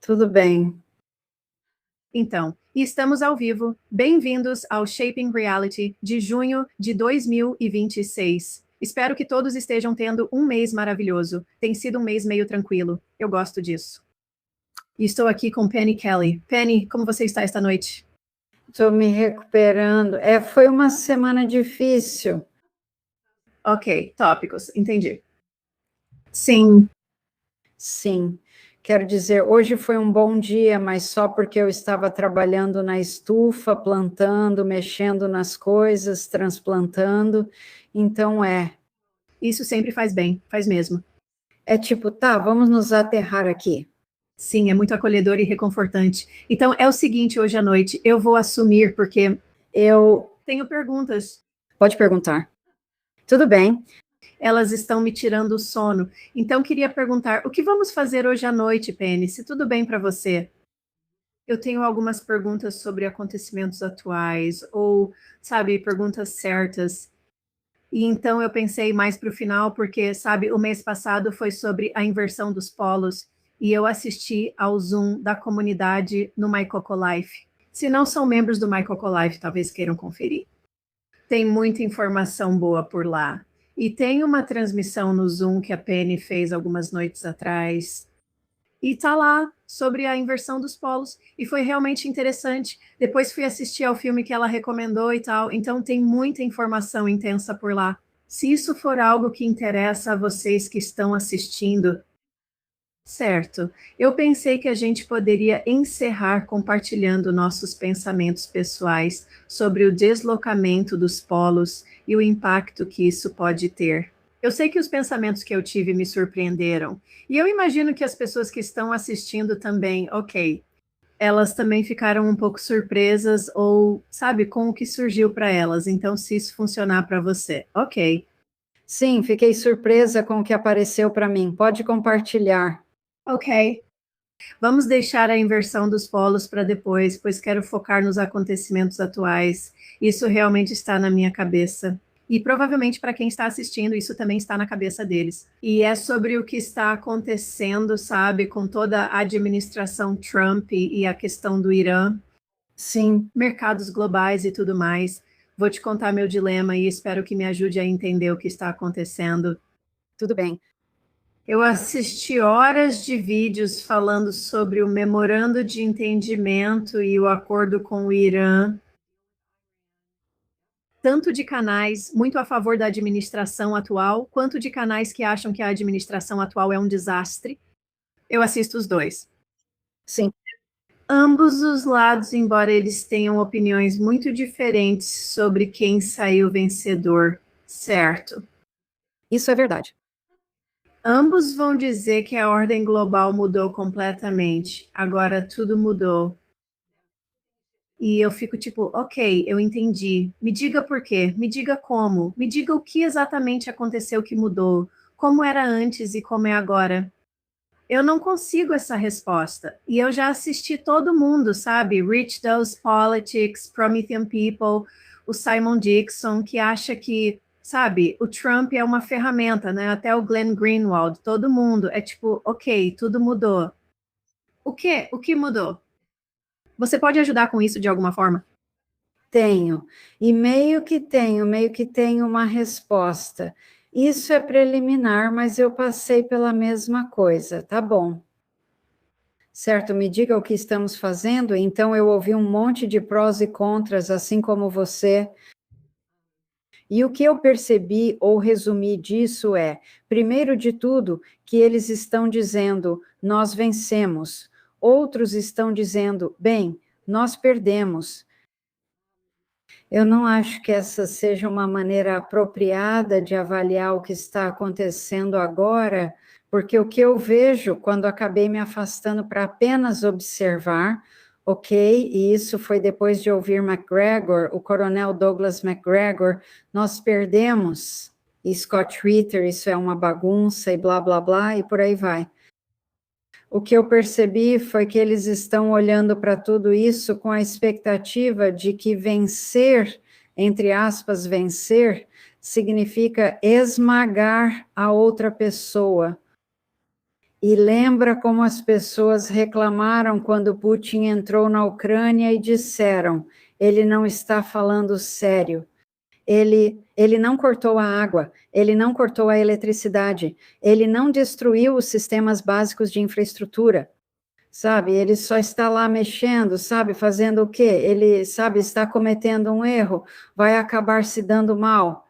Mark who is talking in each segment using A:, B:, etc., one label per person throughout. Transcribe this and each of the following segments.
A: Tudo bem.
B: Então, estamos ao vivo. Bem-vindos ao Shaping Reality de junho de 2026. Espero que todos estejam tendo um mês maravilhoso. Tem sido um mês meio tranquilo. Eu gosto disso. E estou aqui com Penny Kelly. Penny, como você está esta noite?
A: Estou me recuperando. Foi uma semana difícil.
B: Ok, tópicos, entendi. Sim.
A: Sim. Quero dizer, hoje foi um bom dia, mas só porque eu estava trabalhando na estufa, plantando, mexendo nas coisas, transplantando. Então
B: Isso sempre faz bem, faz mesmo.
A: É tipo, tá, vamos nos aterrar aqui.
B: Sim, é muito acolhedor e reconfortante. Então, é o seguinte, hoje à noite, eu vou assumir, porque eu tenho perguntas.
A: Pode perguntar. Tudo bem.
B: Elas estão me tirando o sono. Então, queria perguntar, o que vamos fazer hoje à noite, Penny? Se tudo bem para você. Eu tenho algumas perguntas sobre acontecimentos atuais, ou, sabe, perguntas certas. E então eu pensei mais para o final, porque, sabe, o mês passado foi sobre a inversão dos polos, e eu assisti ao Zoom da comunidade no MyCocoLife. Se não são membros do MyCocoLife, talvez queiram conferir. Tem muita informação boa por lá. E tem uma transmissão no Zoom que a Penny fez algumas noites atrás. E tá lá sobre a inversão dos polos. E foi realmente interessante. Depois fui assistir ao filme que ela recomendou e tal. Então tem muita informação intensa por lá. Se isso for algo que interessa a vocês que estão assistindo, certo. Eu pensei que a gente poderia encerrar compartilhando nossos pensamentos pessoais sobre o deslocamento dos polos e o impacto que isso pode ter. Eu sei que os pensamentos que eu tive me surpreenderam, e eu imagino que as pessoas que estão assistindo também, ok, elas também ficaram um pouco surpresas ou, sabe, com o que surgiu para elas. Então, se isso funcionar para você, ok.
A: Sim, fiquei surpresa com o que apareceu para mim. Pode compartilhar.
B: Ok. Vamos deixar a inversão dos polos para depois, pois quero focar nos acontecimentos atuais. Isso realmente está na minha cabeça. E provavelmente para quem está assistindo, isso também está na cabeça deles. E é sobre o que está acontecendo, sabe, com toda a administração Trump e a questão do Irã.
A: Sim.
B: Mercados globais e tudo mais. Vou te contar meu dilema e espero que me ajude a entender o que está acontecendo.
A: Tudo bem.
B: Eu assisti horas de vídeos falando sobre o memorando de entendimento e o acordo com o Irã, tanto de canais muito a favor da administração atual, quanto de canais que acham que a administração atual é um desastre. Eu assisto os dois.
A: Sim.
B: Ambos os lados, embora eles tenham opiniões muito diferentes sobre quem saiu vencedor, certo?
A: Isso é verdade.
B: Ambos vão dizer que a ordem global mudou completamente. Agora tudo mudou. E eu fico tipo, ok, eu entendi. Me diga por quê, me diga como, me diga o que exatamente aconteceu que mudou, como era antes e como é agora. Eu não consigo essa resposta. E eu já assisti todo mundo, sabe? Rich Does Politics, Promethean People, o Simon Dixon, que acha que, sabe, o Trump é uma ferramenta, né? Até o Glenn Greenwald, todo mundo. É tipo, ok, tudo mudou. O quê? O que mudou? Você pode ajudar com isso de alguma forma?
A: Tenho. E meio que tenho uma resposta. Isso é preliminar, mas eu passei pela mesma coisa, tá bom. Certo, me diga o que estamos fazendo. Então, eu ouvi um monte de prós e contras, assim como você. E o que eu percebi ou resumi disso é, primeiro de tudo, que eles estão dizendo, nós vencemos. Outros estão dizendo, bem, nós perdemos. Eu não acho que essa seja uma maneira apropriada de avaliar o que está acontecendo agora, porque o que eu vejo quando acabei me afastando para apenas observar, ok, e isso foi depois de ouvir McGregor, o coronel Douglas McGregor, nós perdemos, e Scott Ritter, isso é uma bagunça, e blá, blá, blá, e por aí vai. O que eu percebi foi que eles estão olhando para tudo isso com a expectativa de que vencer, entre aspas, vencer, significa esmagar a outra pessoa. E lembra como as pessoas reclamaram quando Putin entrou na Ucrânia e disseram, ele não está falando sério. Ele não cortou a água, ele não cortou a eletricidade, ele não destruiu os sistemas básicos de infraestrutura, sabe? Ele só está lá mexendo, sabe? Fazendo o quê? Ele, sabe, está cometendo um erro, vai acabar se dando mal.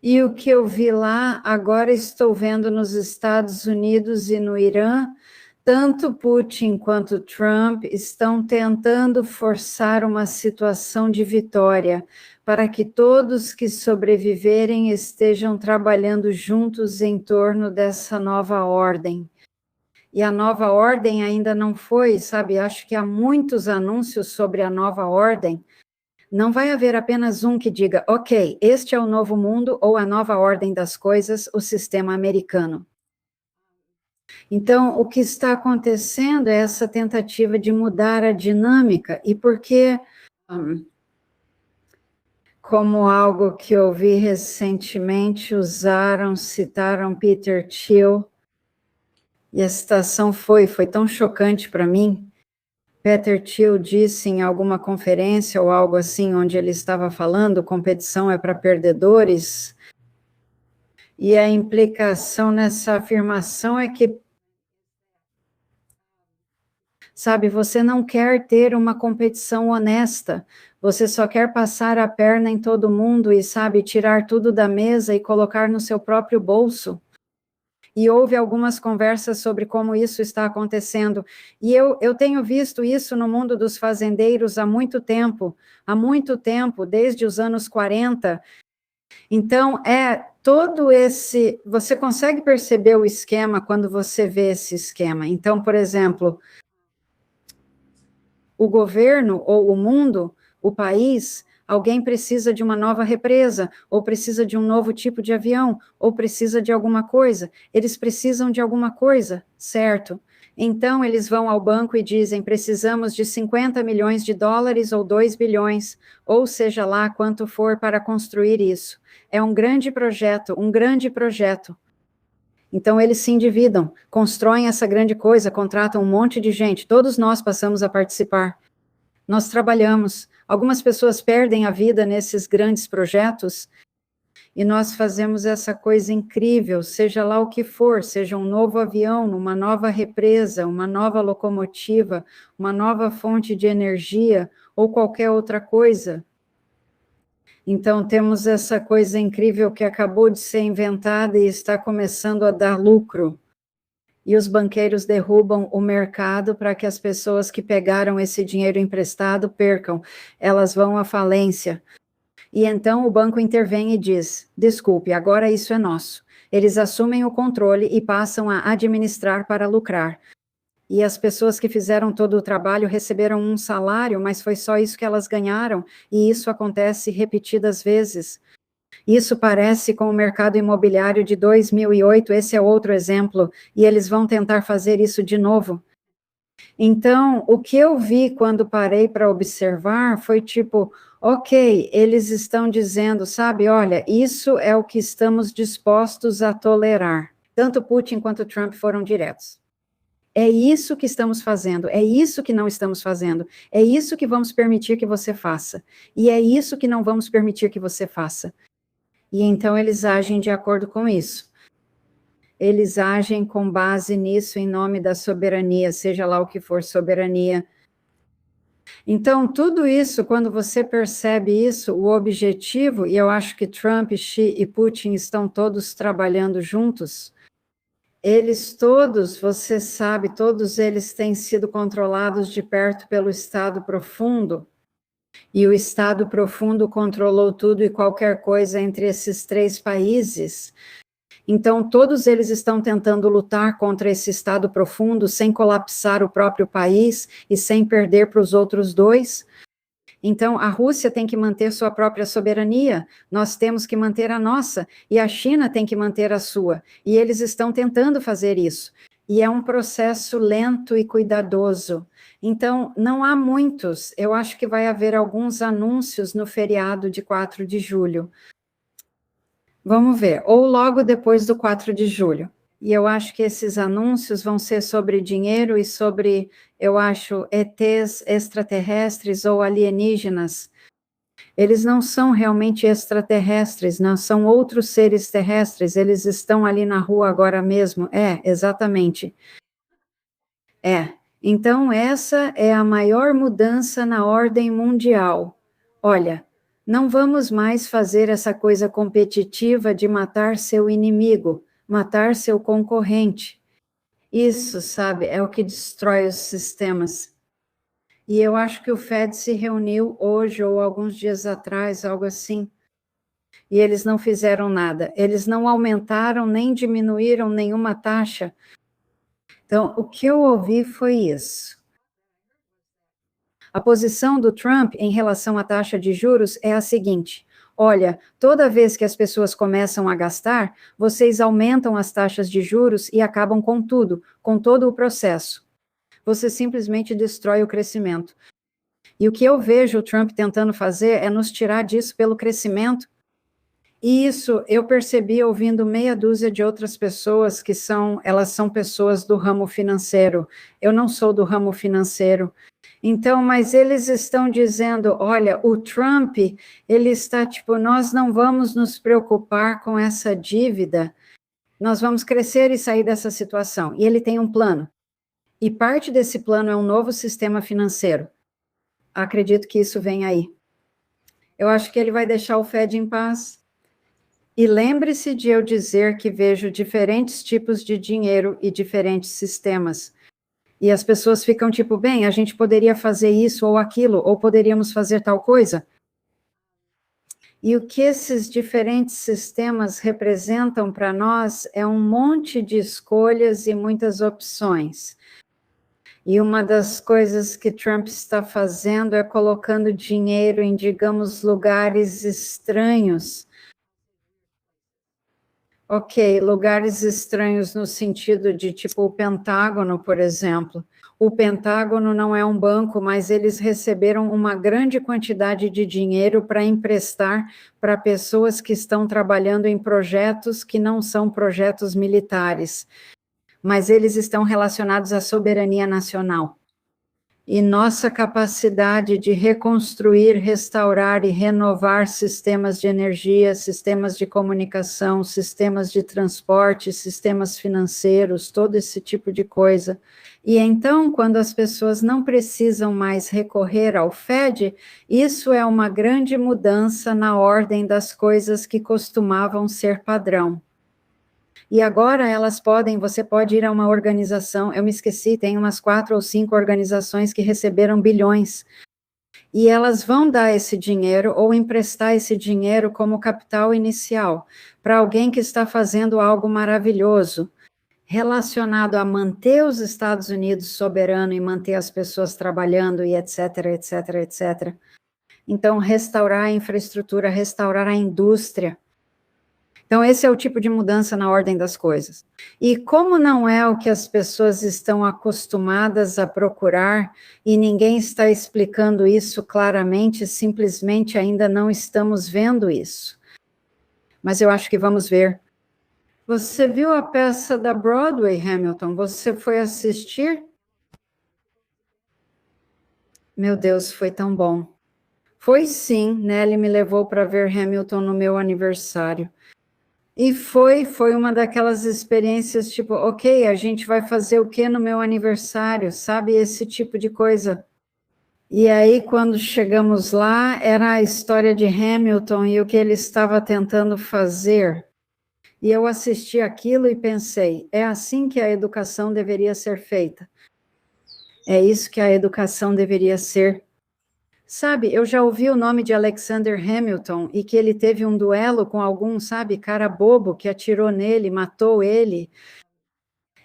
A: E o que eu vi lá, agora estou vendo nos Estados Unidos e no Irã, tanto Putin quanto Trump estão tentando forçar uma situação de vitória, para que todos que sobreviverem estejam trabalhando juntos em torno dessa nova ordem. E a nova ordem ainda não foi, sabe? Acho que há muitos anúncios sobre a nova ordem. Não vai haver apenas um que diga, ok, este é o novo mundo ou a nova ordem das coisas, o sistema americano. Então, o que está acontecendo é essa tentativa de mudar a dinâmica, e porque, como algo que eu vi recentemente, citaram Peter Thiel, e a citação foi tão chocante para mim. Peter Thiel disse em alguma conferência ou algo assim, onde ele estava falando, competição é para perdedores, e a implicação nessa afirmação é que, sabe, você não quer ter uma competição honesta, você só quer passar a perna em todo mundo e, sabe, tirar tudo da mesa e colocar no seu próprio bolso. E houve algumas conversas sobre como isso está acontecendo. E eu tenho visto isso no mundo dos fazendeiros há muito tempo, desde os anos 40. Então, todo esse... Você consegue perceber o esquema quando você vê esse esquema. Então, por exemplo, o governo ou o mundo, o país... Alguém precisa de uma nova represa, ou precisa de um novo tipo de avião, ou precisa de alguma coisa. Eles precisam de alguma coisa, certo? Então, eles vão ao banco e dizem, precisamos de 50 milhões de dólares ou 2 bilhões, ou seja lá quanto for para construir isso. É um grande projeto, um grande projeto. Então, eles se endividam, constroem essa grande coisa, contratam um monte de gente, todos nós passamos a participar. Nós trabalhamos, algumas pessoas perdem a vida nesses grandes projetos, e nós fazemos essa coisa incrível, seja lá o que for, seja um novo avião, uma nova represa, uma nova locomotiva, uma nova fonte de energia, ou qualquer outra coisa. Então, temos essa coisa incrível que acabou de ser inventada e está começando a dar lucro. E os banqueiros derrubam o mercado para que as pessoas que pegaram esse dinheiro emprestado percam, elas vão à falência. E então o banco intervém e diz, desculpe, agora isso é nosso. Eles assumem o controle e passam a administrar para lucrar. E as pessoas que fizeram todo o trabalho receberam um salário, mas foi só isso que elas ganharam, e isso acontece repetidas vezes. Isso parece com o mercado imobiliário de 2008, esse é outro exemplo, e eles vão tentar fazer isso de novo. Então, o que eu vi quando parei para observar foi tipo, ok, eles estão dizendo, sabe, olha, isso é o que estamos dispostos a tolerar. Tanto Putin quanto Trump foram diretos. É isso que estamos fazendo, é isso que não estamos fazendo, é isso que vamos permitir que você faça, e é isso que não vamos permitir que você faça. E então eles agem de acordo com isso. Eles agem com base nisso em nome da soberania, seja lá o que for soberania. Então, tudo isso, quando você percebe isso, o objetivo, e eu acho que Trump, Xi e Putin estão todos trabalhando juntos, eles todos, você sabe, todos eles têm sido controlados de perto pelo Estado Profundo, e o Estado Profundo controlou tudo e qualquer coisa entre esses três países. Então, todos eles estão tentando lutar contra esse Estado Profundo sem colapsar o próprio país e sem perder para os outros dois. Então, a Rússia tem que manter sua própria soberania, nós temos que manter a nossa, e a China tem que manter a sua. E eles estão tentando fazer isso. E é um processo lento e cuidadoso. Então, não há muitos, eu acho que vai haver alguns anúncios no feriado de 4 de julho. Vamos ver, ou logo depois do 4 de julho. E eu acho que esses anúncios vão ser sobre dinheiro e sobre, eu acho, ETs extraterrestres ou alienígenas. Eles não são realmente extraterrestres, não são outros seres terrestres, eles estão ali na rua agora mesmo. É, exatamente. É. Então, essa é a maior mudança na ordem mundial. Olha, não vamos mais fazer essa coisa competitiva de matar seu inimigo, matar seu concorrente. Isso, sabe, é o que destrói os sistemas. E eu acho que o Fed se reuniu hoje ou alguns dias atrás, algo assim, e eles não fizeram nada. Eles não aumentaram nem diminuíram nenhuma taxa. Então, o que eu ouvi foi isso. A posição do Trump em relação à taxa de juros é a seguinte: olha, toda vez que as pessoas começam a gastar, vocês aumentam as taxas de juros e acabam com tudo, com todo o processo. Você simplesmente destrói o crescimento. E o que eu vejo o Trump tentando fazer é nos tirar disso pelo crescimento. E isso eu percebi ouvindo meia dúzia de outras pessoas que elas são pessoas do ramo financeiro. Eu não sou do ramo financeiro. Então, mas eles estão dizendo, olha, o Trump, ele está tipo, nós não vamos nos preocupar com essa dívida, nós vamos crescer e sair dessa situação. E ele tem um plano. E parte desse plano é um novo sistema financeiro. Acredito que isso vem aí. Eu acho que ele vai deixar o Fed em paz. E lembre-se de eu dizer que vejo diferentes tipos de dinheiro e diferentes sistemas. E as pessoas ficam tipo, bem, a gente poderia fazer isso ou aquilo, ou poderíamos fazer tal coisa. E o que esses diferentes sistemas representam para nós é um monte de escolhas e muitas opções. E uma das coisas que Trump está fazendo é colocando dinheiro em, digamos, lugares estranhos. Ok, lugares estranhos no sentido de, tipo, o Pentágono, por exemplo. O Pentágono não é um banco, mas eles receberam uma grande quantidade de dinheiro para emprestar para pessoas que estão trabalhando em projetos que não são projetos militares, mas eles estão relacionados à soberania nacional. E nossa capacidade de reconstruir, restaurar e renovar sistemas de energia, sistemas de comunicação, sistemas de transporte, sistemas financeiros, todo esse tipo de coisa. E então, quando as pessoas não precisam mais recorrer ao Fed, isso é uma grande mudança na ordem das coisas que costumavam ser padrão. E agora você pode ir a uma organização, eu me esqueci, tem umas 4 ou 5 organizações que receberam bilhões, e elas vão dar esse dinheiro ou emprestar esse dinheiro como capital inicial para alguém que está fazendo algo maravilhoso, relacionado a manter os Estados Unidos soberano e manter as pessoas trabalhando e etc, etc, etc. Então, restaurar a infraestrutura, restaurar a indústria. Então, esse é o tipo de mudança na ordem das coisas. E como não é o que as pessoas estão acostumadas a procurar, e ninguém está explicando isso claramente, simplesmente ainda não estamos vendo isso. Mas eu acho que vamos ver. Você viu a peça da Broadway, Hamilton? Você foi assistir? Meu Deus, foi tão bom. Foi sim, Nelly me levou para ver Hamilton no meu aniversário. E foi uma daquelas experiências tipo, ok, a gente vai fazer o que no meu aniversário, sabe? Esse tipo de coisa. E aí, quando chegamos lá, era a história de Hamilton e o que ele estava tentando fazer. E eu assisti aquilo e pensei, é assim que a educação deveria ser feita. É isso que a educação deveria ser. Sabe, eu já ouvi o nome de Alexander Hamilton e que ele teve um duelo com algum, sabe, cara bobo que atirou nele, matou ele.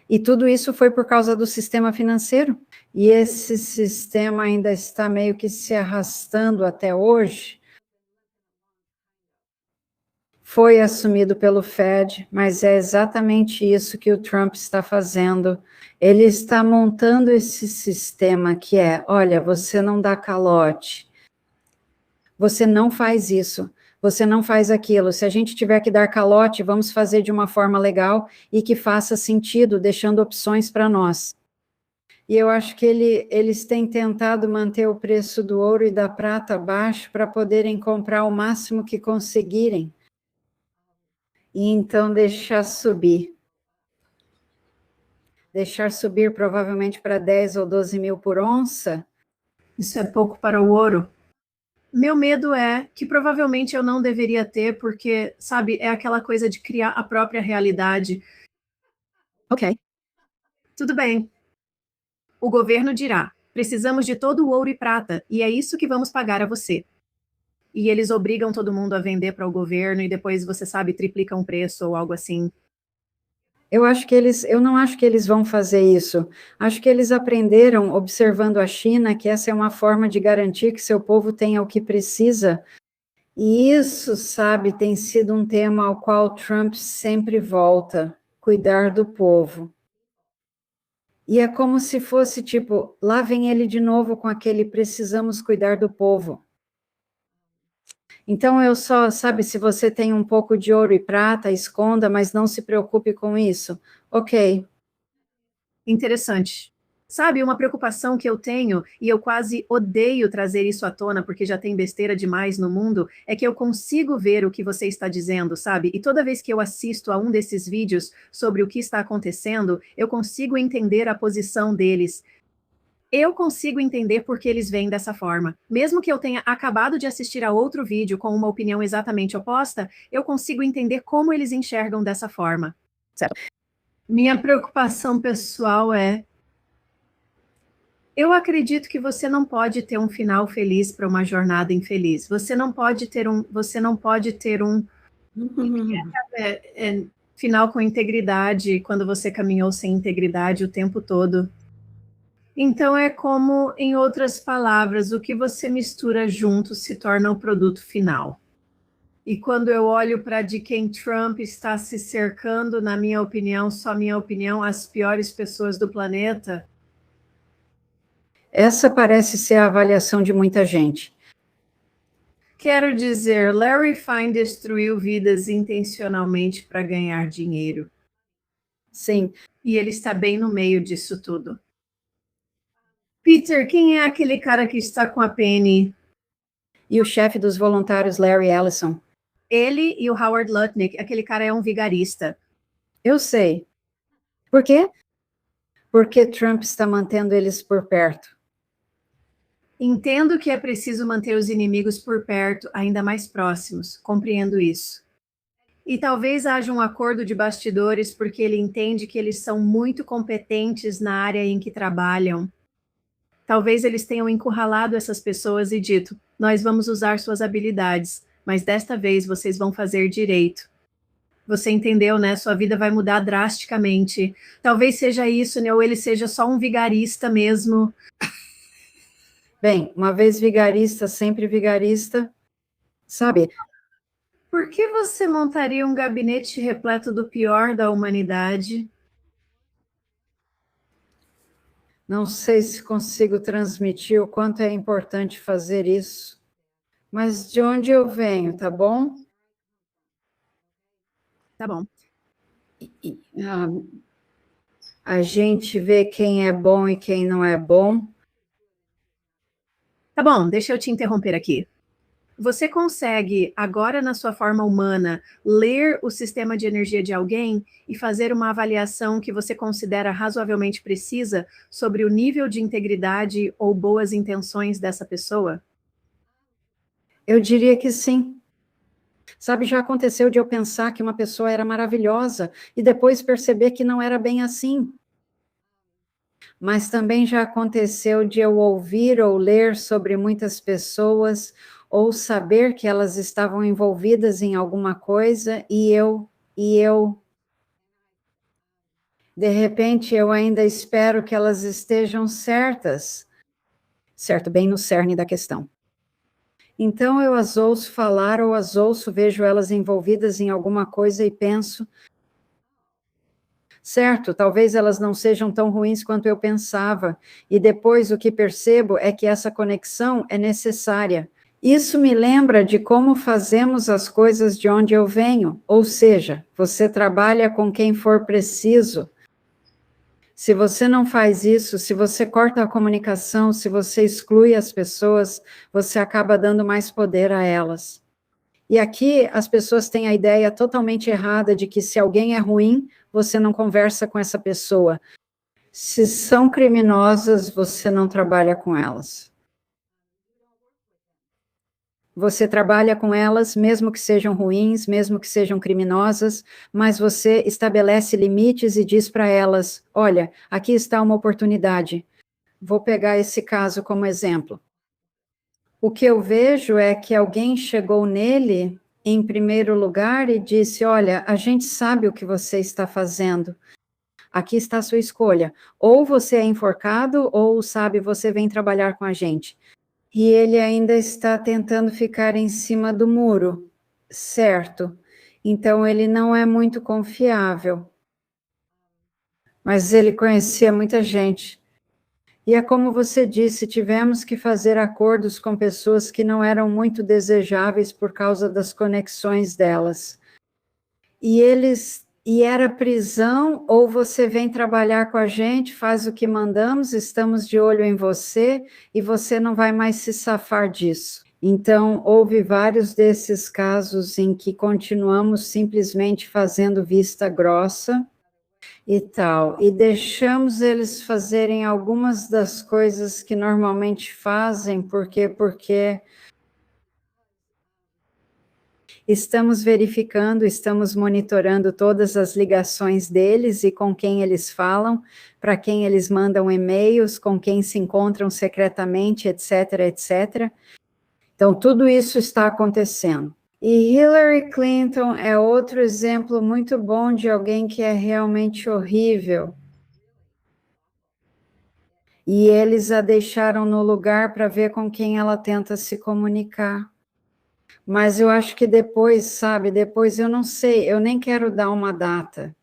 A: E tudo isso foi por causa do sistema financeiro. E esse sistema ainda está meio que se arrastando até hoje. Foi assumido pelo Fed, mas é exatamente isso que o Trump está fazendo. Ele está montando esse sistema que é, olha, você não dá calote. Você não faz isso. você não faz aquilo. Se a gente tiver que dar calote, vamos fazer de uma forma legal e que faça sentido, deixando opções para nós. E eu acho que eles têm tentado manter o preço do ouro e da prata baixo para poderem comprar o máximo que conseguirem. E então deixar subir. Deixar subir provavelmente para 10 ou 12 mil por onça.
B: Isso é pouco para o ouro. Meu medo é que provavelmente eu não deveria ter, porque, sabe, é aquela coisa de criar a própria realidade.
A: Ok.
B: Tudo bem. O governo dirá: precisamos de todo o ouro e prata, e é isso que vamos pagar a você. E eles obrigam todo mundo a vender para o governo e depois, você sabe, triplicam o preço ou algo assim.
A: Eu não acho que eles vão fazer isso. Acho que eles aprenderam, observando a China, que essa é uma forma de garantir que seu povo tenha o que precisa. E isso, sabe, tem sido um tema ao qual Trump sempre volta, cuidar do povo. E é como se fosse tipo, lá vem ele de novo com aquele precisamos cuidar do povo. Então eu só, sabe, se você tem um pouco de ouro e prata, esconda, mas não se preocupe com isso. Ok.
B: Interessante. Sabe, uma preocupação que eu tenho, e eu quase odeio trazer isso à tona, porque já tem besteira demais no mundo, é que eu consigo ver o que você está dizendo, sabe? E toda vez que eu assisto a um desses vídeos sobre o que está acontecendo, eu consigo entender a posição deles. Eu consigo entender por que eles veem dessa forma. Mesmo que eu tenha acabado de assistir a outro vídeo com uma opinião exatamente oposta, eu consigo entender como eles enxergam dessa forma.
A: Certo.
B: Minha preocupação pessoal é: eu acredito que você não pode ter um final feliz para uma jornada infeliz. Você não pode ter um final com integridade quando você caminhou sem integridade o tempo todo. Então é como, em outras palavras, o que você mistura junto se torna o produto final. E quando eu olho para de quem Trump está se cercando, na minha opinião, só minha opinião, as piores pessoas do planeta.
A: Essa parece ser a avaliação de muita gente.
B: Quero dizer, Larry Fine destruiu vidas intencionalmente para ganhar dinheiro.
A: Sim.
B: E ele está bem no meio disso tudo. Peter, quem é aquele cara que está com a Penny?
A: E o chefe dos voluntários, Larry Ellison.
B: Ele e o Howard Lutnick, aquele cara é um vigarista.
A: Eu sei. Por quê? Porque Trump está mantendo eles por perto.
B: Entendo que é preciso manter os inimigos por perto, ainda mais próximos. Compreendo isso. E talvez haja um acordo de bastidores porque ele entende que eles são muito competentes na área em que trabalham. Talvez eles tenham encurralado essas pessoas e dito: nós vamos usar suas habilidades, mas desta vez vocês vão fazer direito. Você entendeu, né? Sua vida vai mudar drasticamente. Talvez seja isso, né? Ou ele seja só um vigarista mesmo.
A: Bem, uma vez vigarista, sempre vigarista, sabe?
B: Por que você montaria um gabinete repleto do pior da humanidade?
A: Não sei se consigo transmitir o quanto é importante fazer isso, mas de onde eu venho, tá bom?
B: Tá bom.
A: A gente vê quem é bom e quem não é bom.
B: Tá bom, deixa eu te interromper aqui. Você consegue, agora na sua forma humana, ler o sistema de energia de alguém e fazer uma avaliação que você considera razoavelmente precisa sobre o nível de integridade ou boas intenções dessa pessoa?
A: Eu diria que sim. Sabe, já aconteceu de eu pensar que uma pessoa era maravilhosa e depois perceber que não era bem assim. Mas também já aconteceu de eu ouvir ou ler sobre muitas pessoas ou saber que elas estavam envolvidas em alguma coisa de repente eu ainda espero que elas estejam certas, certo, bem no cerne da questão. Então eu as ouço falar ou as ouço, vejo elas envolvidas em alguma coisa e penso, certo, talvez elas não sejam tão ruins quanto eu pensava, e depois o que percebo é que essa conexão é necessária, Isso me lembra de como fazemos as coisas de onde eu venho, ou seja, você trabalha com quem for preciso. Se você não faz isso, se você corta a comunicação, se você exclui as pessoas, você acaba dando mais poder a elas. E aqui as pessoas têm a ideia totalmente errada de que se alguém é ruim, você não conversa com essa pessoa. Se são criminosas, você não trabalha com elas. Você trabalha com elas, mesmo que sejam ruins, mesmo que sejam criminosas, mas você estabelece limites e diz para elas: olha, aqui está uma oportunidade. Vou pegar esse caso como exemplo. O que eu vejo é que alguém chegou nele em primeiro lugar e disse: olha, a gente sabe o que você está fazendo. Aqui está a sua escolha. Ou você é enforcado, ou sabe, você vem trabalhar com a gente. E ele ainda está tentando ficar em cima do muro, certo? Então ele não é muito confiável. Mas ele conhecia muita gente. E é como você disse, tivemos que fazer acordos com pessoas que não eram muito desejáveis por causa das conexões delas. E era prisão, ou você vem trabalhar com a gente, faz o que mandamos, estamos de olho em você, e você não vai mais se safar disso. Então, houve vários desses casos em que continuamos simplesmente fazendo vista grossa, e tal, e deixamos eles fazerem algumas das coisas que normalmente fazem, porque estamos verificando, estamos monitorando todas as ligações deles e com quem eles falam, para quem eles mandam e-mails, com quem se encontram secretamente, etc, etc. Então, tudo isso está acontecendo. E Hillary Clinton é outro exemplo muito bom de alguém que é realmente horrível. E eles a deixaram no lugar para ver com quem ela tenta se comunicar. Mas eu acho que depois, sabe, depois eu não sei, eu nem quero dar uma data.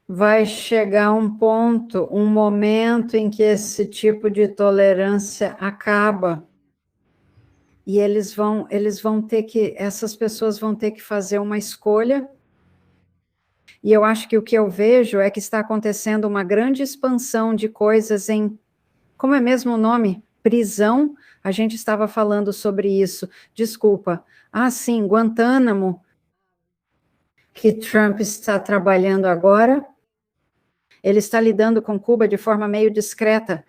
A: Vai chegar um ponto, um momento em que esse tipo de tolerância acaba. E eles vão ter que, essas pessoas vão ter que fazer uma escolha. E eu acho que o que eu vejo é que está acontecendo uma grande expansão de coisas em, como é mesmo o nome? Prisão? A gente estava falando sobre isso. Desculpa. Ah, sim, Guantánamo, que Trump está trabalhando agora. Ele está lidando com Cuba de forma meio discreta.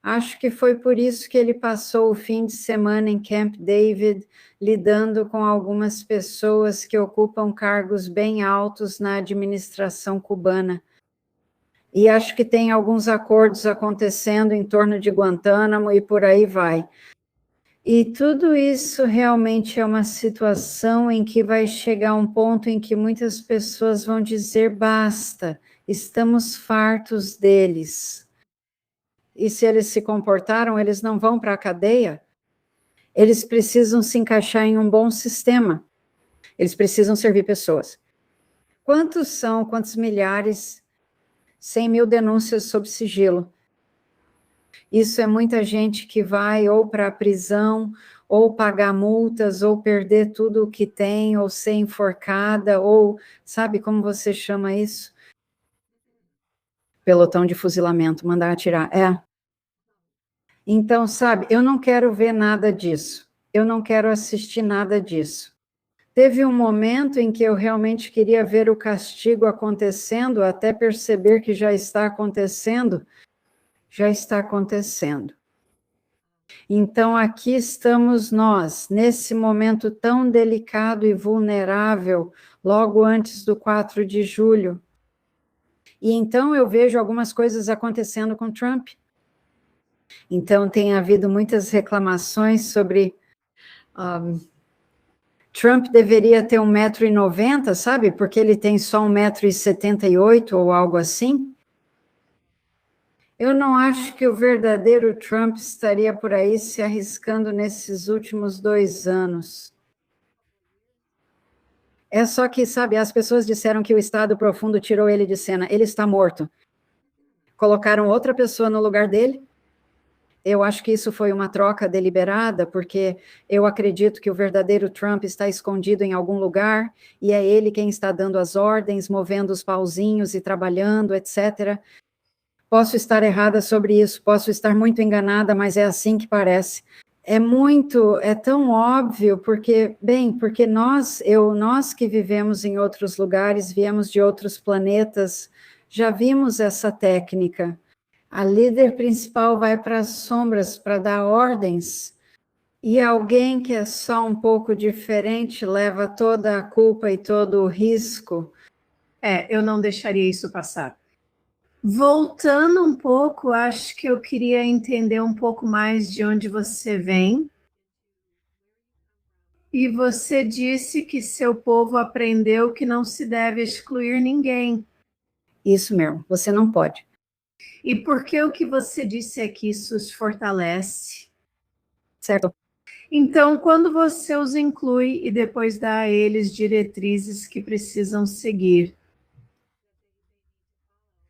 A: Acho que foi por isso que ele passou o fim de semana em Camp David, lidando com algumas pessoas que ocupam cargos bem altos na administração cubana. E acho que tem alguns acordos acontecendo em torno de Guantánamo e por aí vai. E tudo isso realmente é uma situação em que vai chegar um ponto em que muitas pessoas vão dizer: basta, estamos fartos deles. E se eles se comportaram, eles não vão para a cadeia. Eles precisam se encaixar em um bom sistema. Eles precisam servir pessoas. Quantos são, quantos milhares? 100 mil denúncias sob sigilo. Isso é muita gente que vai ou para a prisão, ou pagar multas, ou perder tudo o que tem, ou ser enforcada, ou sabe como você chama isso? Pelotão de fuzilamento, mandar atirar. É. Então, sabe, eu não quero ver nada disso. Eu não quero assistir nada disso. Teve um momento em que eu realmente queria ver o castigo acontecendo, até perceber que já está acontecendo. Já está acontecendo. Então, aqui estamos nós, nesse momento tão delicado e vulnerável, logo antes do 4 de julho. E então eu vejo algumas coisas acontecendo com Trump. Então, tem havido muitas reclamações sobre... Trump deveria ter 1,90 m, sabe? Porque ele tem só 1,78 m ou algo assim. Eu não acho que o verdadeiro Trump estaria por aí se arriscando nesses últimos 2 anos. É só que, sabe, as pessoas disseram que o Estado Profundo tirou ele de cena. Ele está morto. Colocaram outra pessoa no lugar dele. Eu acho que isso foi uma troca deliberada, porque eu acredito que o verdadeiro Trump está escondido em algum lugar, e é ele quem está dando as ordens, movendo os pauzinhos e trabalhando, etc. Posso estar errada sobre isso, posso estar muito enganada, mas é assim que parece. É tão óbvio, porque, bem, porque nós que vivemos em outros lugares, viemos de outros planetas, já vimos essa técnica. A líder principal vai para as sombras para dar ordens, e alguém que é só um pouco diferente leva toda a culpa e todo o risco.
B: Eu não deixaria isso passar. Voltando um pouco, acho que eu queria entender um pouco mais de onde você vem. E você disse que seu povo aprendeu que não se deve excluir ninguém.
A: Isso mesmo, você não pode.
B: E por que o que você disse é que isso os fortalece?
A: Certo.
B: Então, quando você os inclui e depois dá a eles diretrizes que precisam seguir,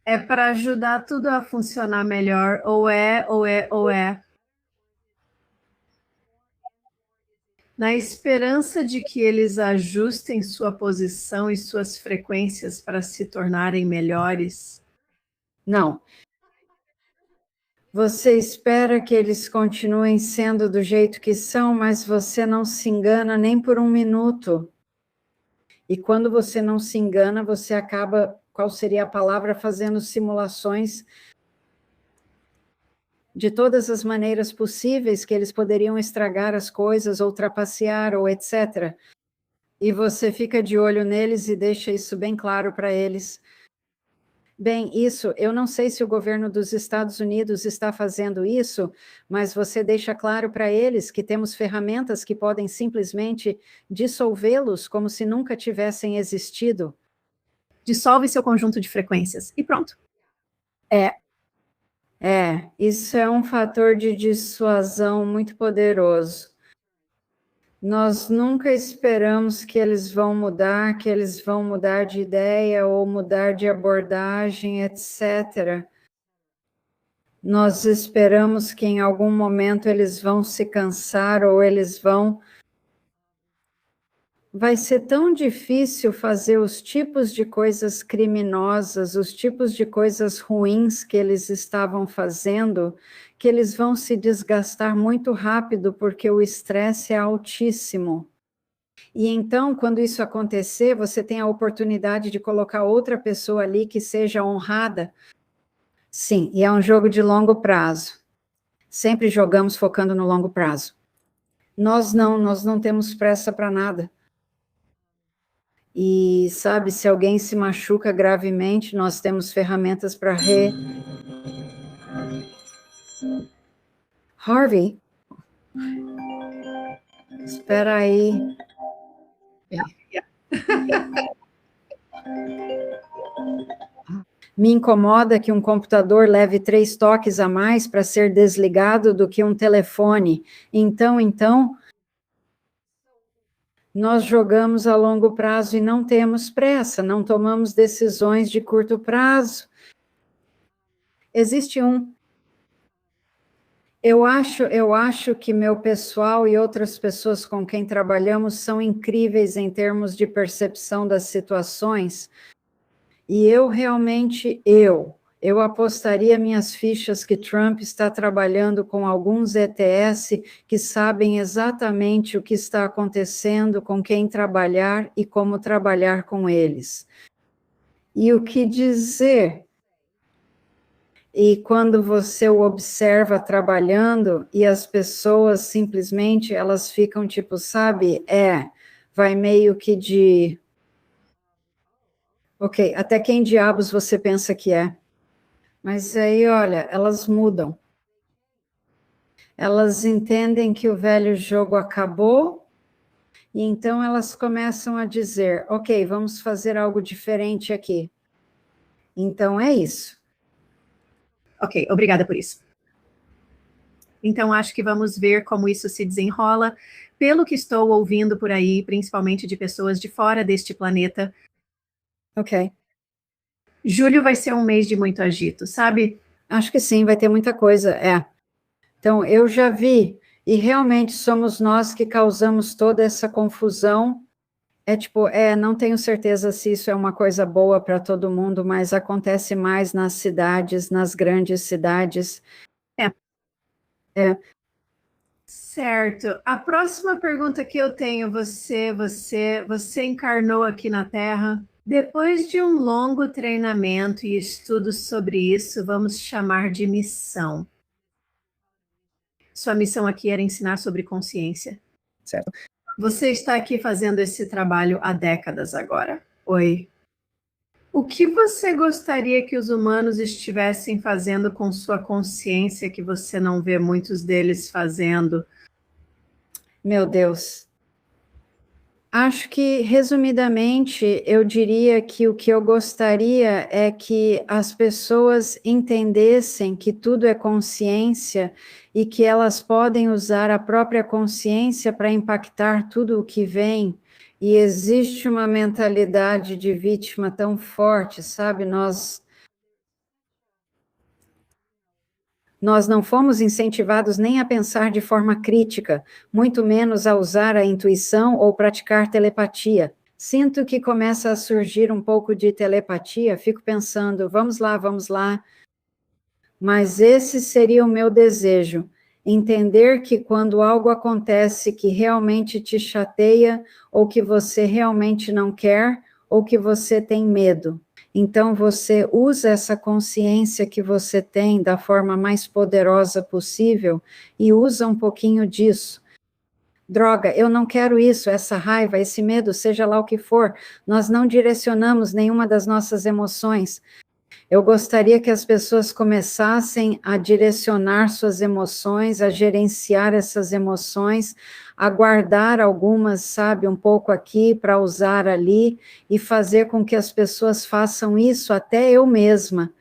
B: é para ajudar tudo a funcionar melhor, ou é, ou é, ou é. Na esperança de que eles ajustem sua posição e suas frequências para se tornarem melhores?
A: Não. Você espera que eles continuem sendo do jeito que são, mas você não se engana nem por um minuto. E quando você não se engana, você acaba, qual seria a palavra, fazendo simulações de todas as maneiras possíveis que eles poderiam estragar as coisas, ou trapacear, ou etc. E você fica de olho neles e deixa isso bem claro para eles. Bem, isso, eu não sei se o governo dos Estados Unidos está fazendo isso, mas você deixa claro para eles que temos ferramentas que podem simplesmente dissolvê-los como se nunca tivessem existido.
B: Dissolve seu conjunto de frequências e pronto.
A: Isso é um fator de dissuasão muito poderoso. Nós nunca esperamos que eles vão mudar, que eles vão mudar de ideia ou mudar de abordagem, etc. Nós esperamos que em algum momento eles vão se cansar ou eles vão. Vai ser tão difícil fazer os tipos de coisas criminosas, os tipos de coisas ruins que eles estavam fazendo, que eles vão se desgastar muito rápido, porque o estresse é altíssimo. E então, quando isso acontecer, você tem a oportunidade de colocar outra pessoa ali que seja honrada. Sim, e é um jogo de longo prazo. Sempre jogamos focando no longo prazo. Nós não temos pressa para nada. E, sabe, se alguém se machuca gravemente, nós temos ferramentas para Harvey, espera aí. Me incomoda que um computador leve 3 toques a mais para ser desligado do que um telefone. Então, nós jogamos a longo prazo e não temos pressa, não tomamos decisões de curto prazo. Existe um. Eu acho que meu pessoal e outras pessoas com quem trabalhamos são incríveis em termos de percepção das situações. E eu realmente, eu apostaria minhas fichas que Trump está trabalhando com alguns ETS que sabem exatamente o que está acontecendo, com quem trabalhar e como trabalhar com eles. E o que dizer? E quando você o observa trabalhando e as pessoas simplesmente, elas ficam tipo, sabe, vai meio que de... Ok, até quem diabos você pensa que é? Mas aí, olha, elas mudam. Elas entendem que o velho jogo acabou, e então elas começam a dizer, ok, vamos fazer algo diferente aqui. Então é isso.
B: Ok, obrigada por isso. Então, acho que vamos ver como isso se desenrola. Pelo que estou ouvindo por aí, principalmente de pessoas de fora deste planeta,
A: Ok.
B: julho vai ser um mês de muito agito, sabe?
A: Acho que sim, vai ter muita coisa, Então, eu já vi, e realmente somos nós que causamos toda essa confusão. Não tenho certeza se isso é uma coisa boa para todo mundo, mas acontece mais nas cidades, nas grandes cidades.
B: É. Certo. A próxima pergunta que eu tenho, você encarnou aqui na Terra. Depois de um longo treinamento e estudos sobre isso, vamos chamar de missão. Sua missão aqui era ensinar sobre consciência.
A: Certo.
B: Você está aqui fazendo esse trabalho há décadas agora. Oi. O que você gostaria que os humanos estivessem fazendo com sua consciência que você não vê muitos deles fazendo?
A: Meu Deus. Acho que, resumidamente, eu diria que o que eu gostaria é que as pessoas entendessem que tudo é consciência e que elas podem usar a própria consciência para impactar tudo o que vem. E existe uma mentalidade de vítima tão forte, sabe? Nós não fomos incentivados nem a pensar de forma crítica, muito menos a usar a intuição ou praticar telepatia. Sinto que começa a surgir um pouco de telepatia, fico pensando, vamos lá, vamos lá. Mas esse seria o meu desejo, entender que quando algo acontece que realmente te chateia, ou que você realmente não quer, ou que você tem medo, então você usa essa consciência que você tem da forma mais poderosa possível e usa um pouquinho disso. Droga, eu não quero isso, essa raiva, esse medo, seja lá o que for, nós não direcionamos nenhuma das nossas emoções. Eu gostaria que as pessoas começassem a direcionar suas emoções, a gerenciar essas emoções, a guardar algumas, sabe, um pouco aqui para usar ali, e fazer com que as pessoas façam isso, até eu mesma.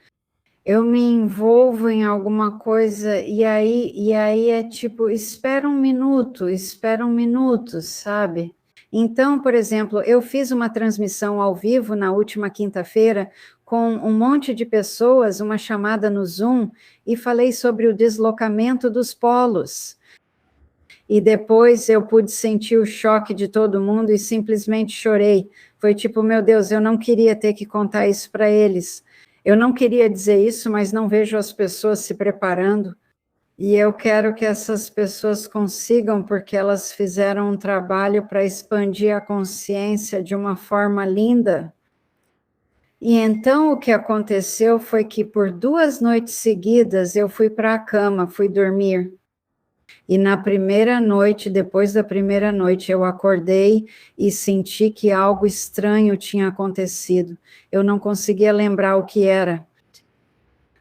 A: Eu me envolvo em alguma coisa, e aí é tipo, espera um minuto, sabe? Então, por exemplo, eu fiz uma transmissão ao vivo na última quinta-feira com um monte de pessoas, uma chamada no Zoom, e falei sobre o deslocamento dos polos. E depois eu pude sentir o choque de todo mundo e simplesmente chorei. Foi tipo, meu Deus, eu não queria ter que contar isso para eles. Eu não queria dizer isso, mas não vejo as pessoas se preparando. E eu quero que essas pessoas consigam, porque elas fizeram um trabalho para expandir a consciência de uma forma linda. E então o que aconteceu foi que por 2 noites seguidas eu fui para a cama, fui dormir. E na primeira noite, depois da primeira noite, eu acordei e senti que algo estranho tinha acontecido. Eu não conseguia lembrar o que era.